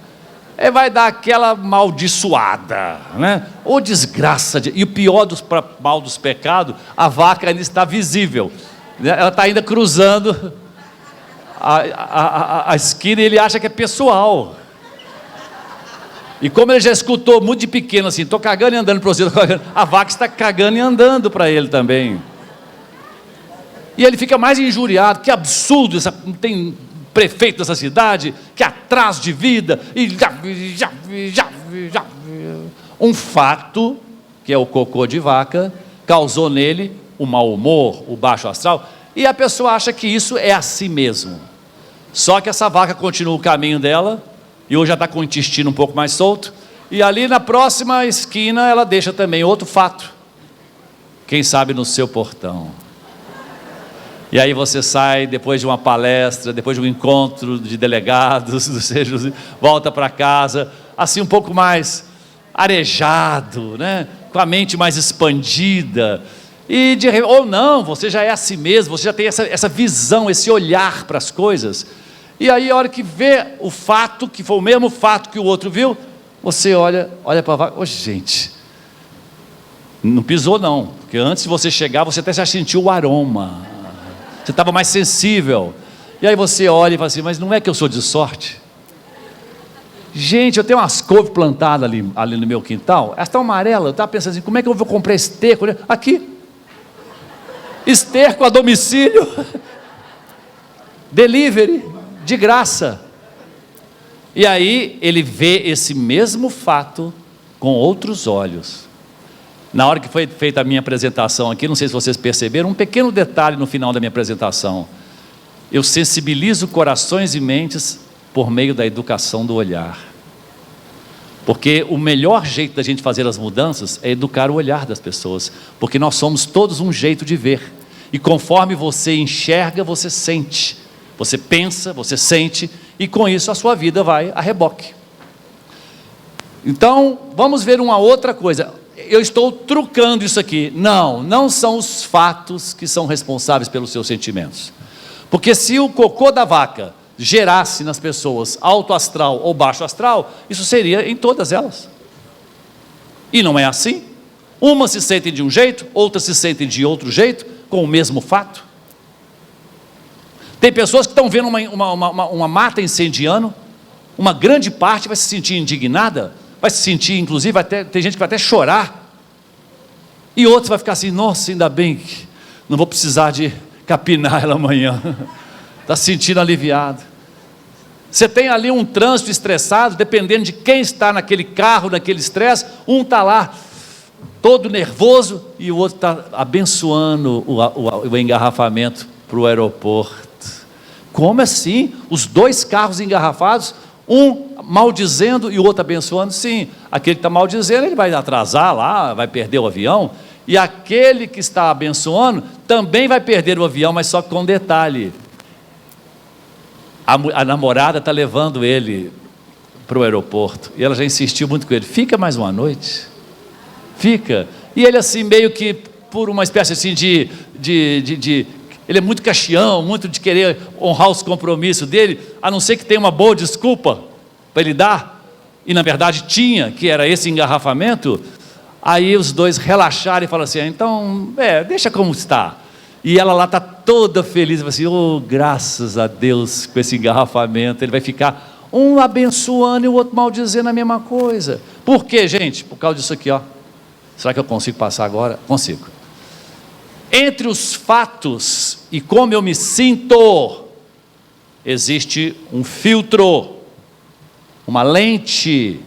ele vai dar aquela maldiçoada, né? Ou desgraça, e o pior mal dos pecados, a vaca ainda está visível, ela está ainda cruzando a esquina, e ele acha que é pessoal, e como ele já escutou muito de pequeno assim, estou cagando e andando para você, a vaca está cagando e andando para ele também. E ele fica mais injuriado, que absurdo, não tem prefeito dessa cidade, que atraso de vida, e um fato, que é o cocô de vaca, causou nele o mau humor, o baixo astral, e a pessoa acha que isso é assim mesmo. Só que essa vaca continua o caminho dela, e hoje já está com o intestino um pouco mais solto, e ali na próxima esquina ela deixa também outro fato, quem sabe no seu portão. E aí você sai depois de uma palestra, depois de um encontro de delegados, volta para casa, assim um pouco mais arejado, né? Com a mente mais expandida, ou não, você já é assim mesmo, você já tem essa visão, esse olhar para as coisas, e aí a hora que vê o fato, que foi o mesmo fato que o outro viu, você olha para a vaca, gente, não pisou não, porque antes de você chegar, você até já sentiu o aroma, você estava mais sensível, e aí você olha e fala assim, mas não é que eu sou de sorte? Gente, eu tenho umas couves plantadas ali no meu quintal, elas estão amarelas, eu estava pensando assim, como é que eu vou comprar esterco? Aqui, esterco a domicílio, delivery, de graça. E aí ele vê esse mesmo fato com outros olhos. Na hora que foi feita a minha apresentação aqui, não sei se vocês perceberam, um pequeno detalhe no final da minha apresentação. Eu sensibilizo corações e mentes por meio da educação do olhar. Porque o melhor jeito da gente fazer as mudanças é educar o olhar das pessoas. Porque nós somos todos um jeito de ver. E conforme você enxerga, você sente. Você pensa, você sente, e com isso a sua vida vai a reboque. Então, vamos ver uma outra coisa. Eu estou trucando isso aqui. Não são os fatos que são responsáveis pelos seus sentimentos. Porque se o cocô da vaca gerasse nas pessoas alto astral ou baixo astral, isso seria em todas elas. E não é assim. Umas se sentem de um jeito, outras se sentem de outro jeito, com o mesmo fato. Tem pessoas que estão vendo uma mata incendiando, uma grande parte vai se sentir indignada, vai se sentir, inclusive, tem gente que vai até chorar. E outros vai ficar assim, nossa, ainda bem que não vou precisar de capinar ela amanhã. Está se sentindo aliviado. Você tem ali um trânsito estressado, dependendo de quem está naquele carro, naquele estresse, um está lá todo nervoso e o outro está abençoando o engarrafamento para o aeroporto. Como assim? Os dois carros engarrafados, um maldizendo e o outro abençoando? Sim, aquele que está maldizendo, ele vai atrasar lá, vai perder o avião, e aquele que está abençoando também vai perder o avião, mas só com um detalhe: a namorada está levando ele para o aeroporto, e ela já insistiu muito com ele, fica mais uma noite, fica, e ele assim meio que por uma espécie assim ele é muito caxião, muito de querer honrar os compromissos dele, a não ser que tenha uma boa desculpa para ele dar, e na verdade tinha, que era esse engarrafamento. Aí os dois relaxaram e falaram assim, então, deixa como está. E ela lá está toda feliz, assim, oh, graças a Deus, com esse engarrafamento, ele vai ficar um abençoando e o outro maldizendo a mesma coisa. Por quê, gente? Por causa disso aqui, ó. Será que eu consigo passar agora? Consigo. Entre os fatos e como eu me sinto, existe um filtro, uma lente,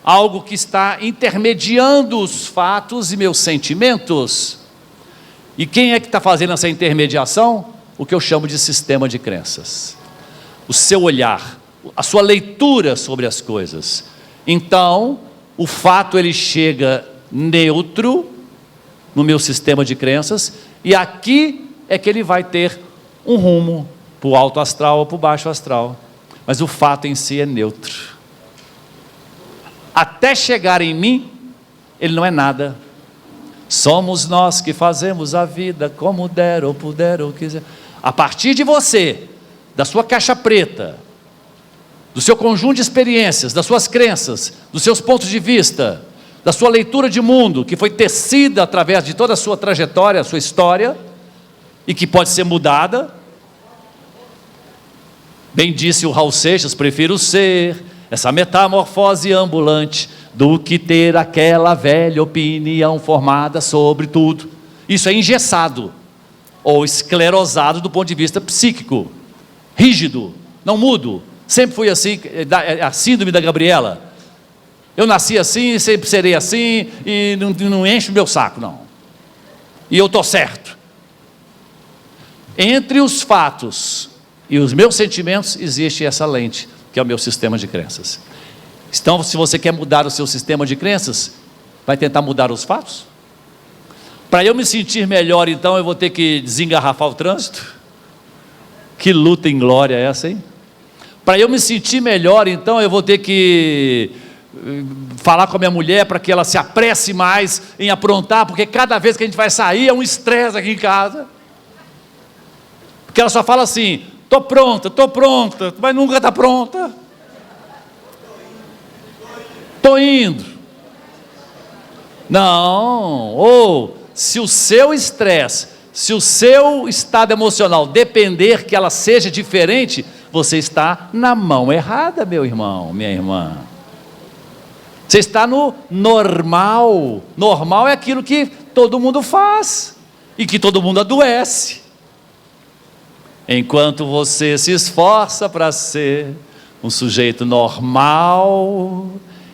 algo que está intermediando os fatos e meus sentimentos. E quem é que está fazendo essa intermediação? O que eu chamo de sistema de crenças. O seu olhar, a sua leitura sobre as coisas. Então, o fato ele chega neutro no meu sistema de crenças, e aqui é que ele vai ter um rumo para o alto astral ou para o baixo astral. Mas o fato em si é neutro. Até chegar em mim, ele não é nada. Somos nós que fazemos a vida como der ou puder ou quiser. A partir de você, da sua caixa preta, do seu conjunto de experiências, das suas crenças, dos seus pontos de vista, da sua leitura de mundo, que foi tecida através de toda a sua trajetória, a sua história, e que pode ser mudada. Bem disse o Raul Seixas, prefiro ser essa metamorfose ambulante do que ter aquela velha opinião formada sobre tudo. Isso é engessado ou esclerosado do ponto de vista psíquico, rígido, não mudo. Sempre fui assim, a síndrome da Gabriela. Eu nasci assim, sempre serei assim, e não enche o meu saco, não. E eu estou certo. Entre os fatos e os meus sentimentos existe essa lente, que é o meu sistema de crenças. Então, se você quer mudar o seu sistema de crenças, vai tentar mudar os fatos? Para eu me sentir melhor, então, eu vou ter que desengarrafar o trânsito? Que luta em glória é essa, hein? Para eu me sentir melhor, então, eu vou ter que falar com a minha mulher para que ela se apresse mais em aprontar, porque cada vez que a gente vai sair é um estresse aqui em casa. Porque ela só fala assim, estou pronta, mas nunca está pronta. Estou indo. Não, ou se o seu estresse, se o seu estado emocional depender que ela seja diferente, você está na mão errada, meu irmão, minha irmã. Você está no normal. Normal é aquilo que todo mundo faz e que todo mundo adoece. Enquanto você se esforça para ser um sujeito normal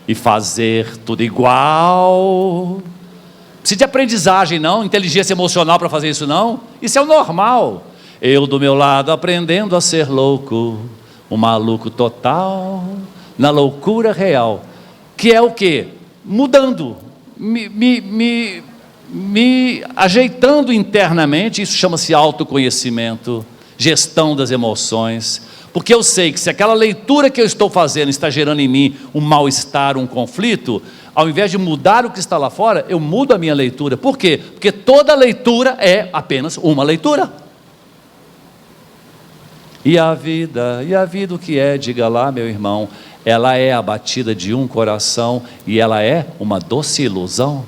e fazer tudo igual, não precisa de aprendizagem não, inteligência emocional para fazer isso não, isso é o normal. Eu do meu lado aprendendo a ser louco, um maluco total, na loucura real, que é o quê? Mudando, me ajeitando internamente, isso chama-se autoconhecimento, gestão das emoções, porque eu sei que se aquela leitura que eu estou fazendo está gerando em mim um mal-estar, um conflito, ao invés de mudar o que está lá fora, eu mudo a minha leitura. Por quê? Porque toda leitura é apenas uma leitura. E a vida o que é? Diga lá, meu irmão, ela é a batida de um coração e ela é uma doce ilusão.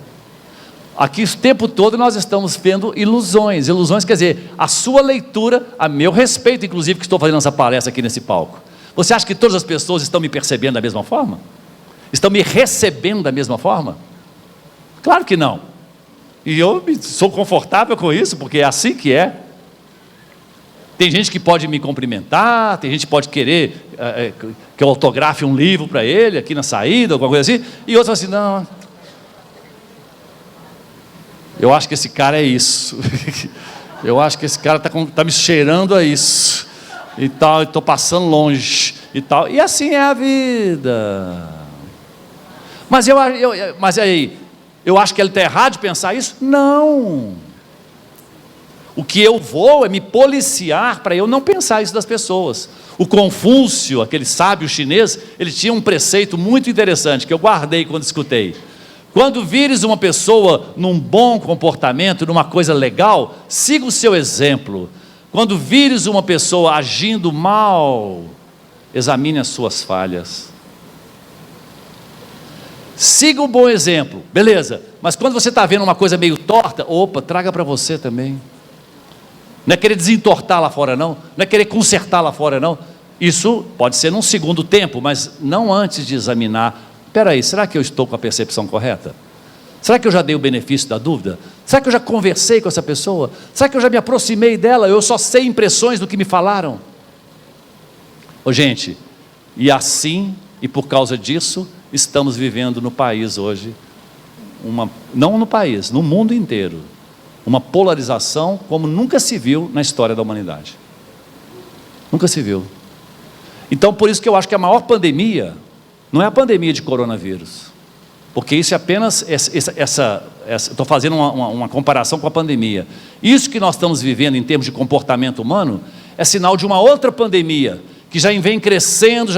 Aqui o tempo todo nós estamos vendo ilusões quer dizer, a sua leitura, a meu respeito, inclusive, que estou fazendo essa palestra aqui nesse palco. Você acha que todas as pessoas estão me percebendo da mesma forma? Estão me recebendo da mesma forma? Claro que não. E eu sou confortável com isso, porque é assim que é. Tem gente que pode me cumprimentar, tem gente que pode querer que eu autografe um livro para ele aqui na saída, alguma coisa assim, e outros assim, não, eu acho que esse cara é isso, eu acho que esse cara está me cheirando a isso, e tal, estou passando longe, e tal, e assim é a vida. Mas aí, eu acho que ele está errado de pensar isso? Não. O que eu vou é me policiar para eu não pensar isso das pessoas. O Confúcio, aquele sábio chinês, ele tinha um preceito muito interessante, que eu guardei quando escutei. Quando vires uma pessoa num bom comportamento, numa coisa legal, siga o seu exemplo. Quando vires uma pessoa agindo mal, examine as suas falhas. Siga um bom exemplo, beleza, mas quando você está vendo uma coisa meio torta, opa, traga para você também. Não é querer desentortar lá fora não é querer consertar lá fora não, isso pode ser num segundo tempo, mas não antes de examinar, espera aí, será que eu estou com a percepção correta? Será que eu já dei o benefício da dúvida? Será que eu já conversei com essa pessoa? Será que eu já me aproximei dela? Eu só sei impressões do que me falaram? Gente, e assim, e por causa disso, estamos vivendo no país hoje, não no país, no mundo inteiro, uma polarização como nunca se viu na história da humanidade. Nunca se viu. Então, por isso que eu acho que a maior pandemia não é a pandemia de coronavírus, porque isso é apenas estou fazendo uma comparação com a pandemia. Isso que nós estamos vivendo em termos de comportamento humano é sinal de uma outra pandemia que já vem crescendo,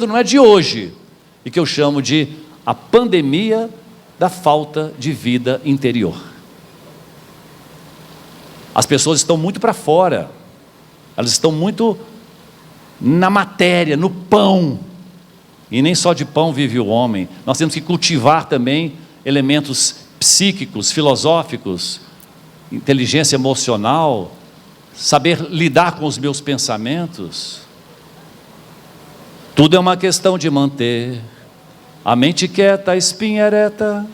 não é de hoje, e que eu chamo de a pandemia da falta de vida interior. As pessoas estão muito para fora, elas estão muito na matéria, no pão, e nem só de pão vive o homem. Nós temos que cultivar também elementos psíquicos, filosóficos, inteligência emocional, saber lidar com os meus pensamentos. Tudo é uma questão de manter a mente quieta, a espinha ereta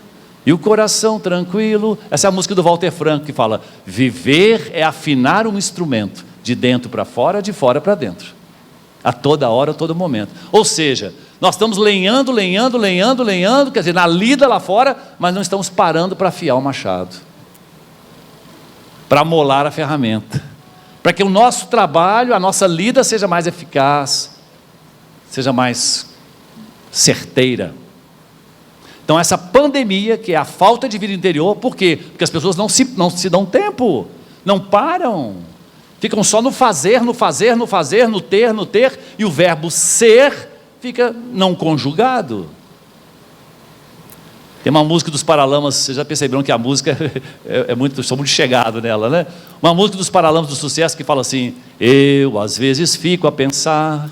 e o coração tranquilo. Essa é a música do Walter Franco que fala: viver é afinar um instrumento, de dentro para fora, de fora para dentro, a toda hora, a todo momento. Ou seja, nós estamos lenhando, quer dizer, na lida lá fora, mas não estamos parando para afiar o machado, para amolar a ferramenta, para que o nosso trabalho, a nossa lida seja mais eficaz, seja mais certeira. Então essa pandemia, que é a falta de vida interior, por quê? Porque as pessoas não se dão tempo, não param, ficam só no fazer, no ter, e o verbo ser fica não conjugado. Tem uma música dos Paralamas, vocês já perceberam que a música sou muito chegado nela, né? Uma música dos Paralamas do Sucesso que fala assim: eu às vezes fico a pensar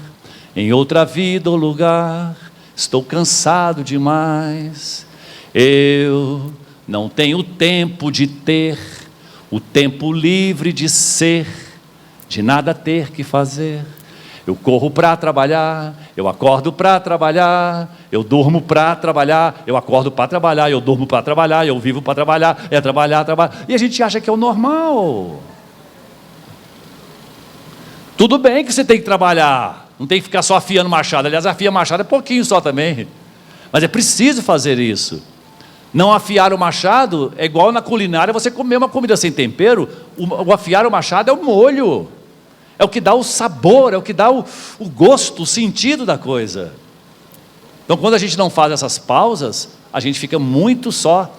em outra vida ou lugar, estou cansado demais, eu não tenho tempo de ter, o tempo livre de ser, de nada ter que fazer. Eu corro para trabalhar, eu acordo para trabalhar, eu durmo para trabalhar, eu acordo para trabalhar, eu durmo para trabalhar, eu vivo para trabalhar, é trabalhar, e a gente acha que é o normal. Tudo bem que você tem que trabalhar, não tem que ficar só afiando machado. Aliás, afia machado é pouquinho só também, mas é preciso fazer isso. Não afiar o machado é igual na culinária, você comer uma comida sem tempero. O afiar o machado é o molho, é o que dá o sabor, é o que dá o gosto, o sentido da coisa. Então, quando a gente não faz essas pausas, a gente fica muito só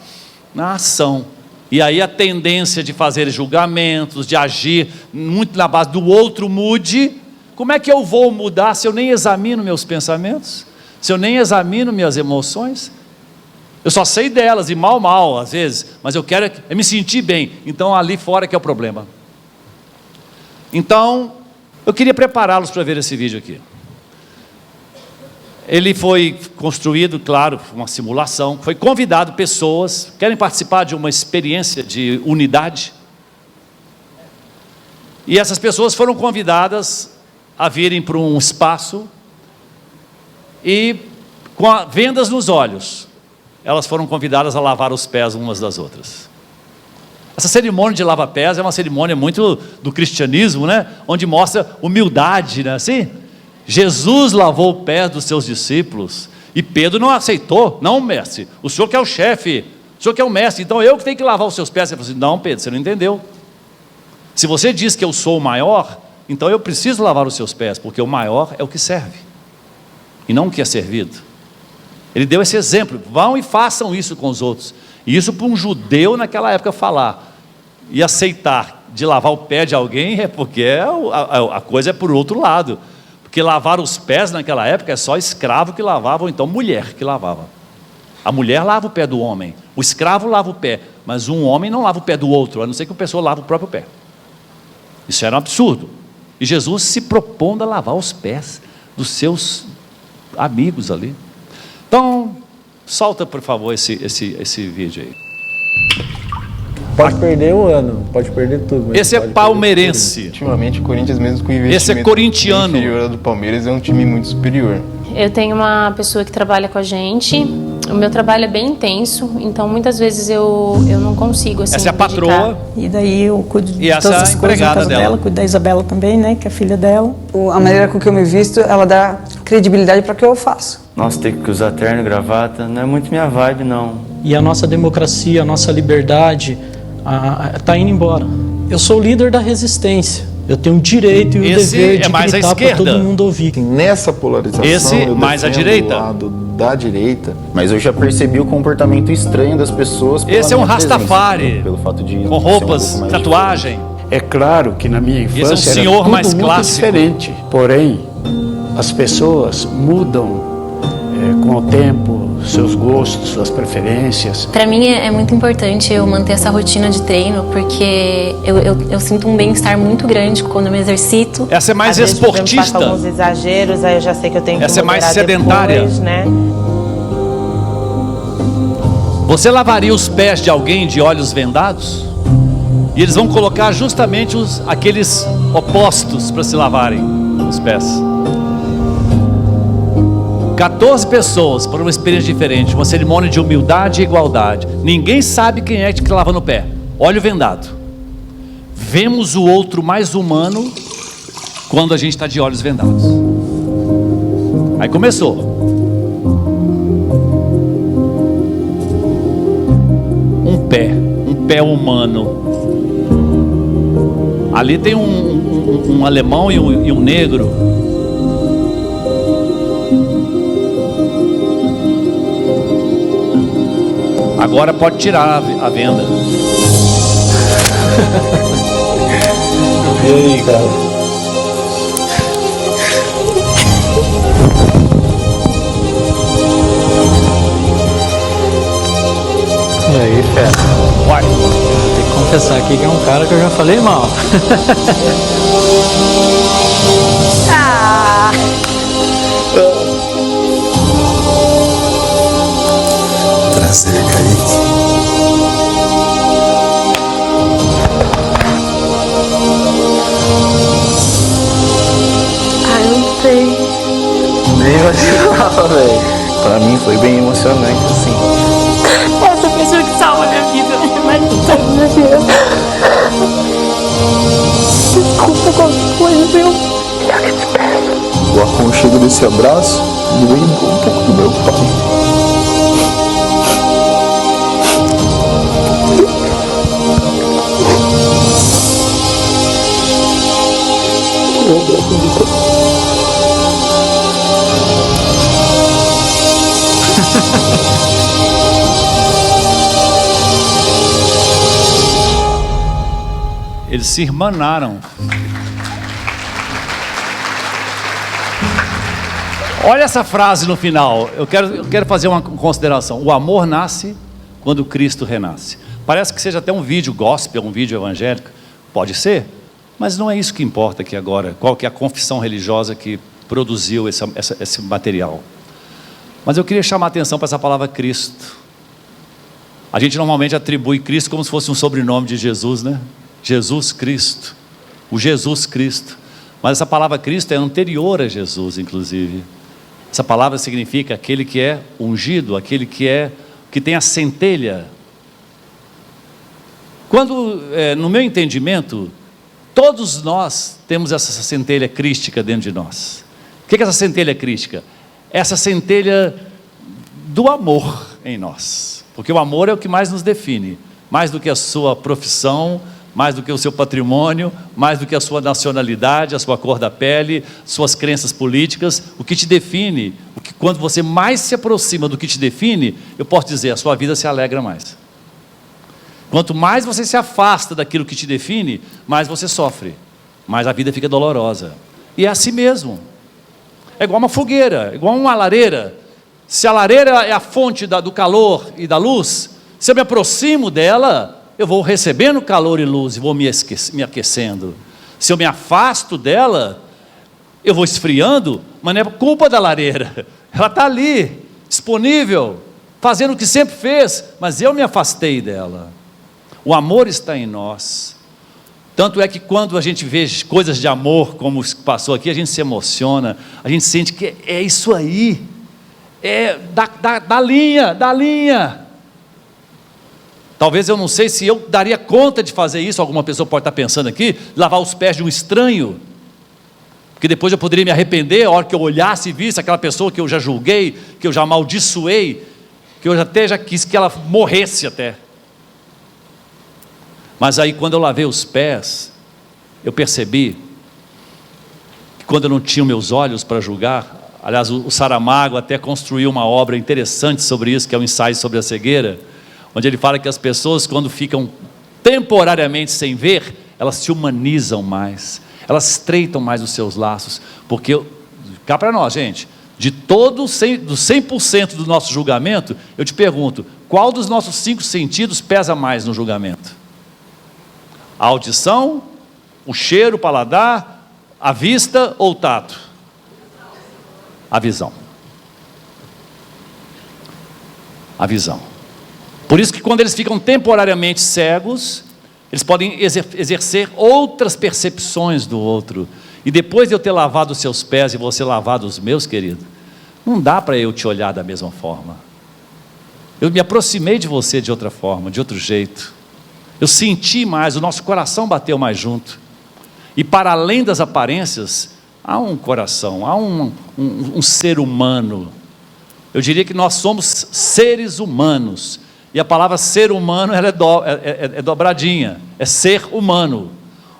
na ação. E aí a tendência de fazer julgamentos, de agir muito na base do outro mude. Como é que eu vou mudar se eu nem examino meus pensamentos? Se eu nem examino minhas emoções? Eu só sei delas, e mal às vezes, mas eu quero me sentir bem. Então ali fora que é o problema. Então, eu queria prepará-los para ver esse vídeo aqui. Ele foi construído, claro, uma simulação, foi convidado pessoas, querem participar de uma experiência de unidade, e essas pessoas foram convidadas a virem para um espaço, e com vendas nos olhos, elas foram convidadas a lavar os pés umas das outras. Essa cerimônia de lava-pés é uma cerimônia muito do cristianismo, né? Onde mostra humildade, né? Assim, Jesus lavou o pé dos seus discípulos e Pedro não aceitou. Não, mestre, o senhor que é o chefe, o senhor que é o mestre, então eu que tenho que lavar os seus pés. Ele falou assim: não, Pedro, você não entendeu. Se você diz que eu sou o maior, então eu preciso lavar os seus pés, porque o maior é o que serve e não o que é servido. Ele deu esse exemplo: vão e façam isso com os outros. E isso para um judeu naquela época falar e aceitar de lavar o pé de alguém é porque a coisa é por outro lado. Porque lavar os pés naquela época é só escravo que lavava, ou então mulher que lavava. A mulher lava o pé do homem, o escravo lava o pé, mas um homem não lava o pé do outro, a não ser que a pessoa lave o próprio pé. Isso era um absurdo. E Jesus se propondo a lavar os pés dos seus amigos ali. Então, solta por favor esse vídeo aí. Pode perder o ano, pode perder tudo. Mas esse é palmeirense. Ultimamente o Corinthians, mesmo com o investimento esse é corintiano. inferior ao do Palmeiras, é um time muito superior. Eu tenho uma pessoa que trabalha com a gente. O meu trabalho é bem intenso, então muitas vezes eu não consigo assim. Essa é a patroa. E daí eu cuido de essa todas as coisas na casa dela. cuido da Isabela também, né, que é a filha dela. A maneira com que eu me visto, ela dá credibilidade para o que eu faço. Nossa, ter que usar terno e gravata não é muito minha vibe, não. E a nossa democracia, a nossa liberdade está indo embora. Eu sou o líder da resistência. Eu tenho o direito e o dever de gritar para todo mundo ouvir. Nessa polarização, esse mais à direita. O lado da direita. Mas eu já percebi o comportamento estranho das pessoas. Esse é um Rastafari, pelo fato de com roupas, tatuagem. É claro que na minha infância esse é um senhor era mais tudo muito clássico. diferente. Porém, as pessoas mudam com o tempo, seus gostos, suas preferências. Para mim é muito importante eu manter essa rotina de treino, porque eu sinto um bem-estar muito grande quando eu me exercito. Essa é mais Às esportista. Vezes, eu faço alguns exageros, aí eu já sei que eu tenho que essa é mais moderar sedentária. Depois, né? Você lavaria os pés de alguém de olhos vendados? E eles vão colocar justamente aqueles opostos para se lavarem os pés. 14 pessoas para uma experiência diferente, uma cerimônia de humildade e igualdade. Ninguém sabe quem é que lava no pé. Olho vendado. Vemos o outro mais humano quando a gente está de olhos vendados. Aí começou. Um pé humano. Ali tem um alemão e um negro. Agora pode tirar a venda. E aí, cara? E aí, fera? Vai. Tem que confessar aqui que é um cara que eu já falei mal. Prazer, Kaique. Ai, não sei. Nem imaginava, velho. Pra mim foi bem emocionante, assim. Essa pessoa que salva a minha vida, mas não salva a minha vida. Desculpa qualquer coisa, viu? O aconchego desse abraço me lembrou um pouco do meu pai. Eles se irmanaram. Olha essa frase no final. Eu quero fazer uma consideração. O amor nasce quando Cristo renasce. Parece que seja até um vídeo gospel, um vídeo evangélico. Pode ser, mas não é isso que importa aqui agora. Qual que é a confissão religiosa que produziu esse material? Mas eu queria chamar a atenção para essa palavra Cristo. A gente normalmente atribui Cristo como se fosse um sobrenome de Jesus, né? Jesus Cristo, o Jesus Cristo. Mas essa palavra Cristo é anterior a Jesus, inclusive. Essa palavra significa aquele que é ungido, aquele que tem a centelha no meu entendimento, todos nós temos essa centelha crística dentro de nós. O que é essa centelha crística? Essa centelha do amor em nós. Porque o amor é o que mais nos define. Mais do que a sua profissão, mais do que o seu patrimônio, mais do que a sua nacionalidade, a sua cor da pele, suas crenças políticas. O que te define, quando você mais se aproxima do que te define, eu posso dizer, a sua vida se alegra mais. Quanto mais você se afasta daquilo que te define, mais você sofre, mais a vida fica dolorosa. E é assim mesmo. É igual uma fogueira, igual uma lareira. Se a lareira é a fonte do calor e da luz, se eu me aproximo dela, eu vou recebendo calor e luz e vou me aquecendo. Se eu me afasto dela, eu vou esfriando, mas não é culpa da lareira. Ela está ali, disponível, fazendo o que sempre fez, mas eu me afastei dela. O amor está em nós. Tanto é que quando a gente vê coisas de amor, como passou aqui, a gente se emociona, a gente sente que é isso aí, é da linha. Talvez eu não sei se eu daria conta de fazer isso, alguma pessoa pode estar pensando aqui, lavar os pés de um estranho, porque depois eu poderia me arrepender, a hora que eu olhasse e visse aquela pessoa que eu já julguei, que eu já amaldiçoei, que eu até já quis que ela morresse até. Mas aí quando eu lavei os pés, eu percebi que quando eu não tinha meus olhos para julgar, aliás o Saramago até construiu uma obra interessante sobre isso, que é um ensaio sobre a cegueira, onde ele fala que as pessoas quando ficam temporariamente sem ver, elas se humanizam mais, elas estreitam mais os seus laços, porque, cá para nós gente, dos 100% do nosso julgamento, eu te pergunto, qual dos nossos 5 sentidos pesa mais no julgamento? A audição, o cheiro, o paladar, a vista ou o tato? A visão. A visão. Por isso que quando eles ficam temporariamente cegos, eles podem exercer outras percepções do outro. E depois de eu ter lavado os seus pés e você lavado os meus, querido, não dá para eu te olhar da mesma forma. Eu me aproximei de você de outra forma, de outro jeito. Eu senti mais, o nosso coração bateu mais junto. E para além das aparências, há um coração, há um ser humano. Eu diria que nós somos seres humanos. E a palavra ser humano ela é dobradinha, é ser humano.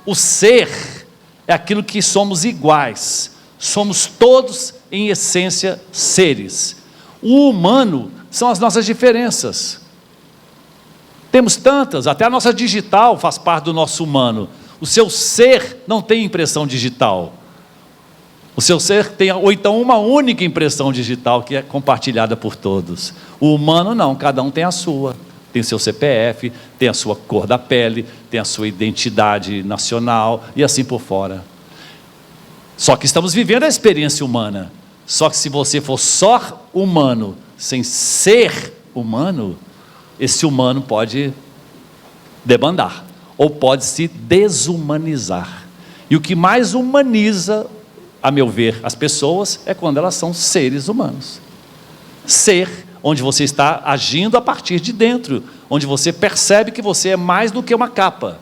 O ser é aquilo que somos iguais. Somos todos, em essência, seres. O humano são as nossas diferenças. Temos tantas, até a nossa digital faz parte do nosso humano. O seu ser não tem impressão digital. O seu ser tem, ou então, uma única impressão digital que é compartilhada por todos. O humano não, cada um tem a sua. Tem o seu CPF, tem a sua cor da pele, tem a sua identidade nacional e assim por fora. Só que estamos vivendo a experiência humana. Só que se você for só humano, sem ser humano, esse humano pode debandar, ou pode se desumanizar. E o que mais humaniza, a meu ver, as pessoas, é quando elas são seres humanos. Ser, onde você está agindo a partir de dentro, onde você percebe que você é mais do que uma capa.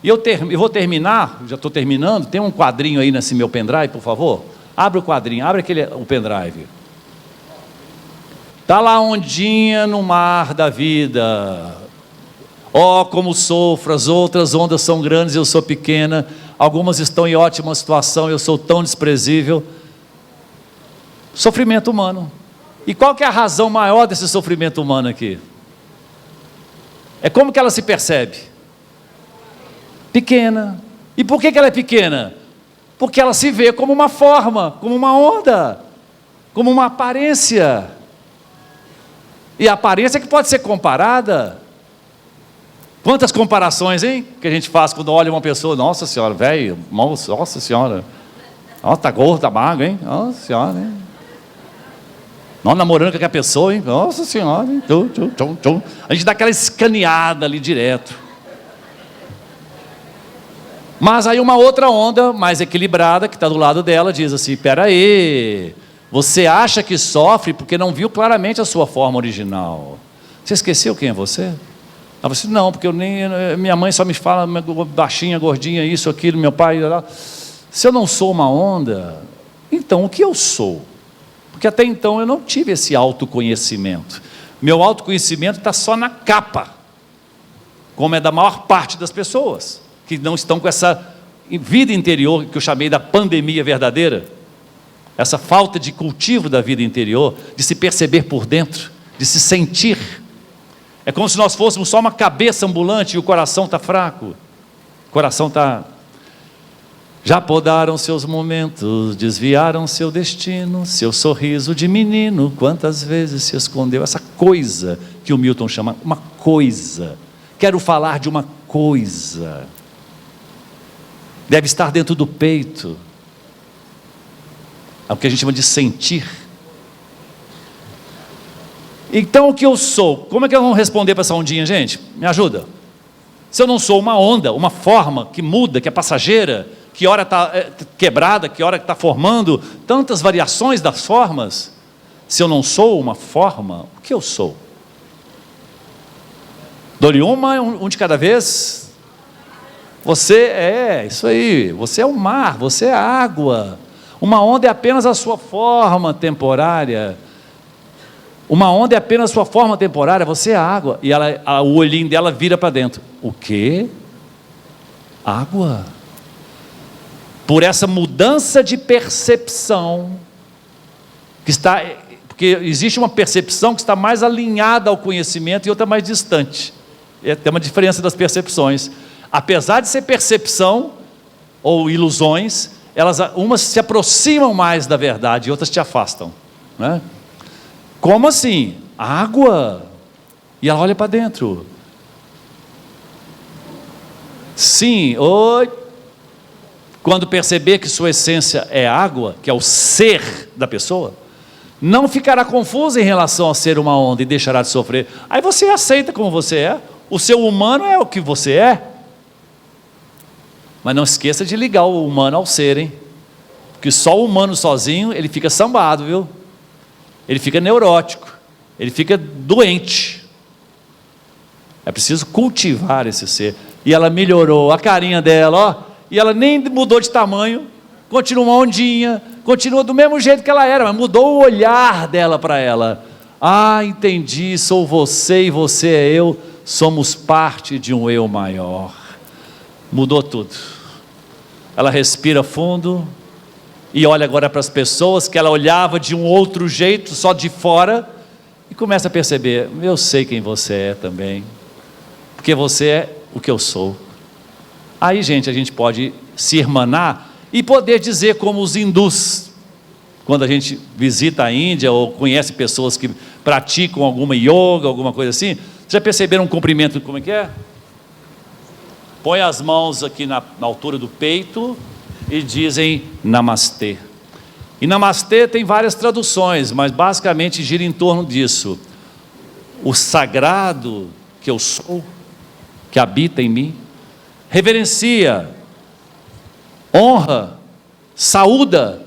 E eu vou terminar, já estou terminando, tem um quadrinho aí nesse meu pendrive, por favor? Abre o quadrinho, abre o pendrive. Está lá ondinha no mar da vida. Oh, como sofro, as outras ondas são grandes, eu sou pequena. Algumas estão em ótima situação, eu sou tão desprezível. Sofrimento humano. E qual que é a razão maior desse sofrimento humano aqui? É como que ela se percebe? Pequena. E por que ela é pequena? Porque ela se vê como uma forma, como uma onda, como uma aparência. E a aparência que pode ser comparada. Quantas comparações, hein? Que a gente faz quando olha uma pessoa, nossa senhora, velho, nossa senhora, nossa, tá gordo, tá magro, hein? Nossa senhora, hein? Não namorando com aquela pessoa, hein? Nossa senhora, hein? A gente dá aquela escaneada ali direto. Mas aí uma outra onda, mais equilibrada, que está do lado dela, diz assim, peraí, você acha que sofre porque não viu claramente a sua forma original. Você esqueceu quem é você? Ela falou assim, não, porque minha mãe só me fala baixinha, gordinha, isso, aquilo, meu pai... Se eu não sou uma onda, então o que eu sou? Porque até então eu não tive esse autoconhecimento. Meu autoconhecimento está só na capa, como é da maior parte das pessoas, que não estão com essa vida interior, que eu chamei da pandemia verdadeira, essa falta de cultivo da vida interior, de se perceber por dentro, de se sentir. É como se nós fôssemos só uma cabeça ambulante e o coração está fraco. O coração está... Já podaram seus momentos, desviaram seu destino, seu sorriso de menino, quantas vezes se escondeu. Essa coisa que o Milton chama, uma coisa. Quero falar de uma coisa. Deve estar dentro do peito. É o que a gente chama de sentir. Então o que eu sou? Como é que eu vou responder para essa ondinha, gente? Me ajuda. Se eu não sou uma onda, uma forma que muda, que é passageira, que hora está quebrada, que hora está formando, tantas variações das formas, se eu não sou uma forma, o que eu sou? Dou-lhe um de cada vez. Você é, isso aí, você é o mar, você é a água. Uma onda é apenas a sua forma temporária. Uma onda é apenas a sua forma temporária, você é a água. E o olhinho dela vira para dentro. O quê? Água. Por essa mudança de percepção, porque existe uma percepção que está mais alinhada ao conhecimento e outra mais distante. Tem uma diferença das percepções. Apesar de ser percepção ou ilusões, umas se aproximam mais da verdade e outras te afastam, né? Como assim? Água. E ela olha para dentro. Sim, oi. Quando perceber que sua essência é água, que é o ser da pessoa, não ficará confusa em relação a ser uma onda e deixará de sofrer. Aí você aceita como você é. O seu humano é o que você é. Mas não esqueça de ligar o humano ao ser, hein? Porque só o humano sozinho, ele fica sambado, viu? Ele fica neurótico, ele fica doente. É preciso cultivar esse ser. E ela melhorou a carinha dela, ó. E ela nem mudou de tamanho, continua uma ondinha, continua do mesmo jeito que ela era, mas mudou o olhar dela para ela. Ah, entendi, sou você e você é eu, somos parte de um eu maior. Mudou tudo. Ela respira fundo e olha agora para as pessoas que ela olhava de um outro jeito, só de fora, e começa a perceber, eu sei quem você é também, porque você é o que eu sou. Aí, gente, a gente pode se irmanar e poder dizer como os hindus, quando a gente visita a Índia ou conhece pessoas que praticam alguma yoga, alguma coisa assim, já perceberam um cumprimento, como é que é? Põe as mãos aqui na altura do peito e dizem Namastê. E Namastê tem várias traduções, mas basicamente gira em torno disso. O sagrado que eu sou, que habita em mim, reverencia, honra, saúda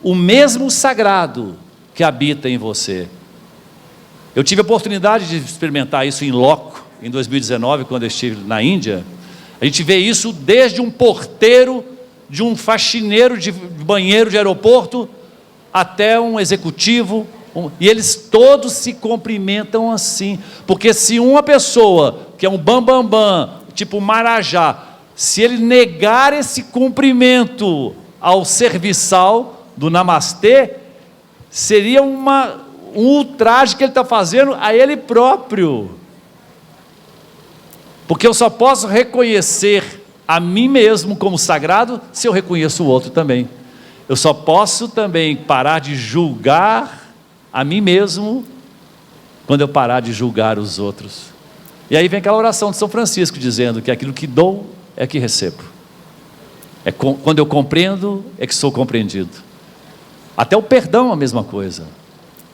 o mesmo sagrado que habita em você. Eu tive a oportunidade de experimentar isso em loco, em 2019, quando eu estive na Índia. A gente vê isso desde um porteiro, de um faxineiro de banheiro de aeroporto, até um executivo, e eles todos se cumprimentam assim, porque se uma pessoa, que é um bambambam, tipo Marajá, se ele negar esse cumprimento ao serviçal do Namastê, seria um ultraje que ele está fazendo a ele próprio. Porque eu só posso reconhecer a mim mesmo como sagrado se eu reconheço o outro também. Eu só posso também parar de julgar a mim mesmo quando eu parar de julgar os outros. E aí vem aquela oração de São Francisco dizendo que aquilo que dou é que recebo. Quando eu compreendo é que sou compreendido. Até o perdão é a mesma coisa.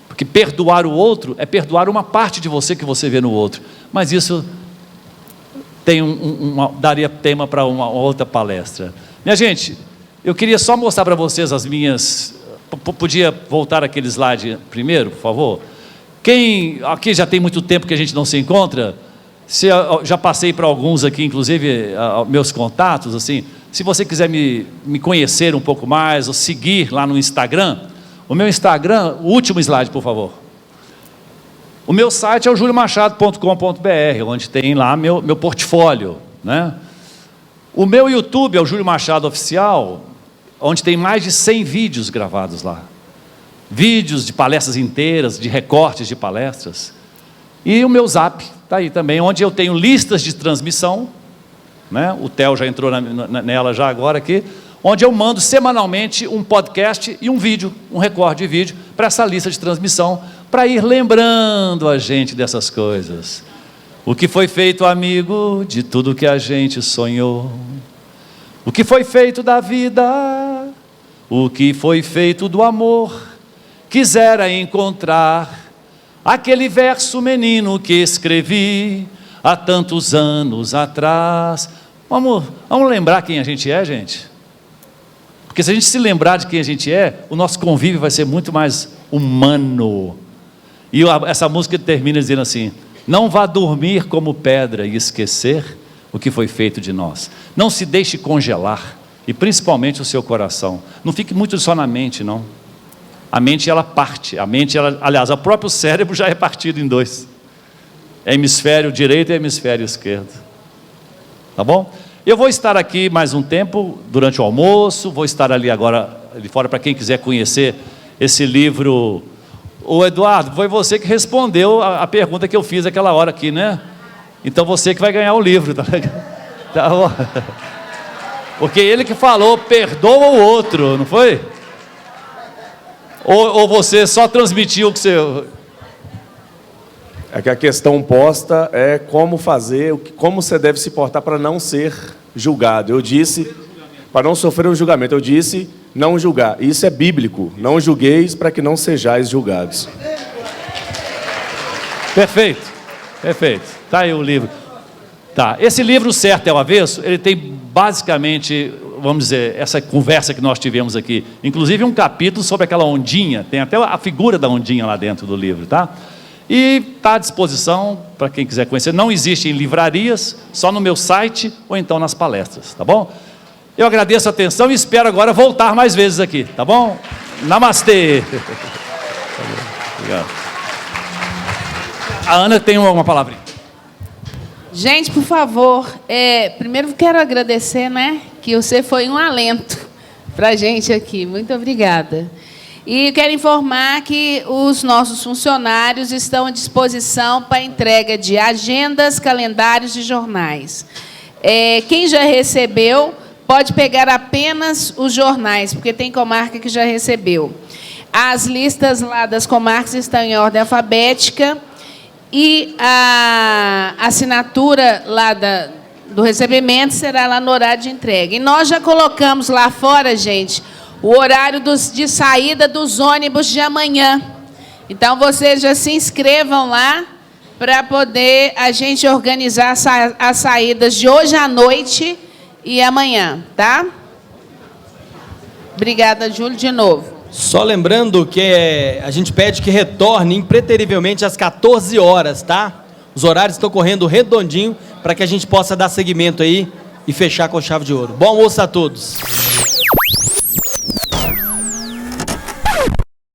Porque perdoar o outro é perdoar uma parte de você que você vê no outro. Mas isso tem daria tema para uma outra palestra. Minha gente, eu queria só mostrar para vocês as minhas... Podia voltar aquele slide primeiro, por favor? Quem aqui já tem muito tempo que a gente não se encontra? Já passei para alguns aqui, inclusive meus contatos, assim, se você quiser me conhecer um pouco mais, ou seguir lá no Instagram, o meu Instagram, o último slide, por favor. O meu site é o juliomachado.com.br, onde tem lá meu portfólio, né? O meu YouTube é o Júlio Machado Oficial, onde tem mais de 100 vídeos gravados lá. Vídeos de palestras inteiras, de recortes de palestras. E o meu Zap está aí também, onde eu tenho listas de transmissão, né? O Theo já entrou nela já agora aqui, onde eu mando semanalmente um podcast e um vídeo, um recorde de vídeo, para essa lista de transmissão, para ir lembrando a gente dessas coisas. O que foi feito, amigo, de tudo que a gente sonhou. O que foi feito da vida, o que foi feito do amor. Quisera encontrar aquele verso, menino, que escrevi há tantos anos atrás. Vamos lembrar quem a gente é, gente? Porque se a gente se lembrar de quem a gente é, o nosso convívio vai ser muito mais humano. E essa música termina dizendo assim: não vá dormir como pedra e esquecer o que foi feito de nós. Não se deixe congelar, e principalmente o seu coração. Não fique muito só na mente, não. A mente, ela parte. Aliás, o próprio cérebro já é partido em dois. É hemisfério direito e hemisfério esquerdo. Tá bom? Eu vou estar aqui mais um tempo, durante o almoço, vou estar ali agora, ali fora, para quem quiser conhecer esse livro. Ô Eduardo, foi você que respondeu a pergunta que eu fiz aquela hora aqui, né? Então você que vai ganhar o livro, tá legal? Tá bom? Porque ele que falou, perdoa o outro, não foi? Ou você só transmitiu o que você... É que a questão posta é como fazer, como você deve se portar para não ser julgado. Eu disse, para não sofrer um julgamento, eu disse, não julgar. Isso é bíblico. Não julgueis para que não sejais julgados. Perfeito, perfeito. Está aí o livro. Tá. Esse livro, Certo é o Avesso, ele tem basicamente, vamos dizer, essa conversa que nós tivemos aqui. Inclusive um capítulo sobre aquela ondinha, tem até a figura da ondinha lá dentro do livro, tá? E está à disposição para quem quiser conhecer. Não existe em livrarias, só no meu site ou então nas palestras, tá bom? Eu agradeço a atenção e espero agora voltar mais vezes aqui, tá bom? Namastê! Obrigado. A Ana tem uma palavrinha. Gente, por favor, primeiro quero agradecer, né, que você foi um alento para a gente aqui. Muito obrigada. E quero informar que os nossos funcionários estão à disposição para entrega de agendas, calendários e jornais. Quem já recebeu pode pegar apenas os jornais, porque tem comarca que já recebeu. As listas lá das comarcas estão em ordem alfabética e a assinatura lá do recebimento será lá no horário de entrega. E nós já colocamos lá fora, gente, o horário de saída dos ônibus de amanhã. Então, vocês já se inscrevam lá para poder a gente organizar as saídas de hoje à noite e amanhã, tá? Obrigada, Júlio, de novo. Só lembrando que a gente pede que retorne impreterivelmente às 14 horas, tá? Os horários estão correndo redondinho para que a gente possa dar seguimento aí e fechar com chave de ouro. Bom almoço a todos.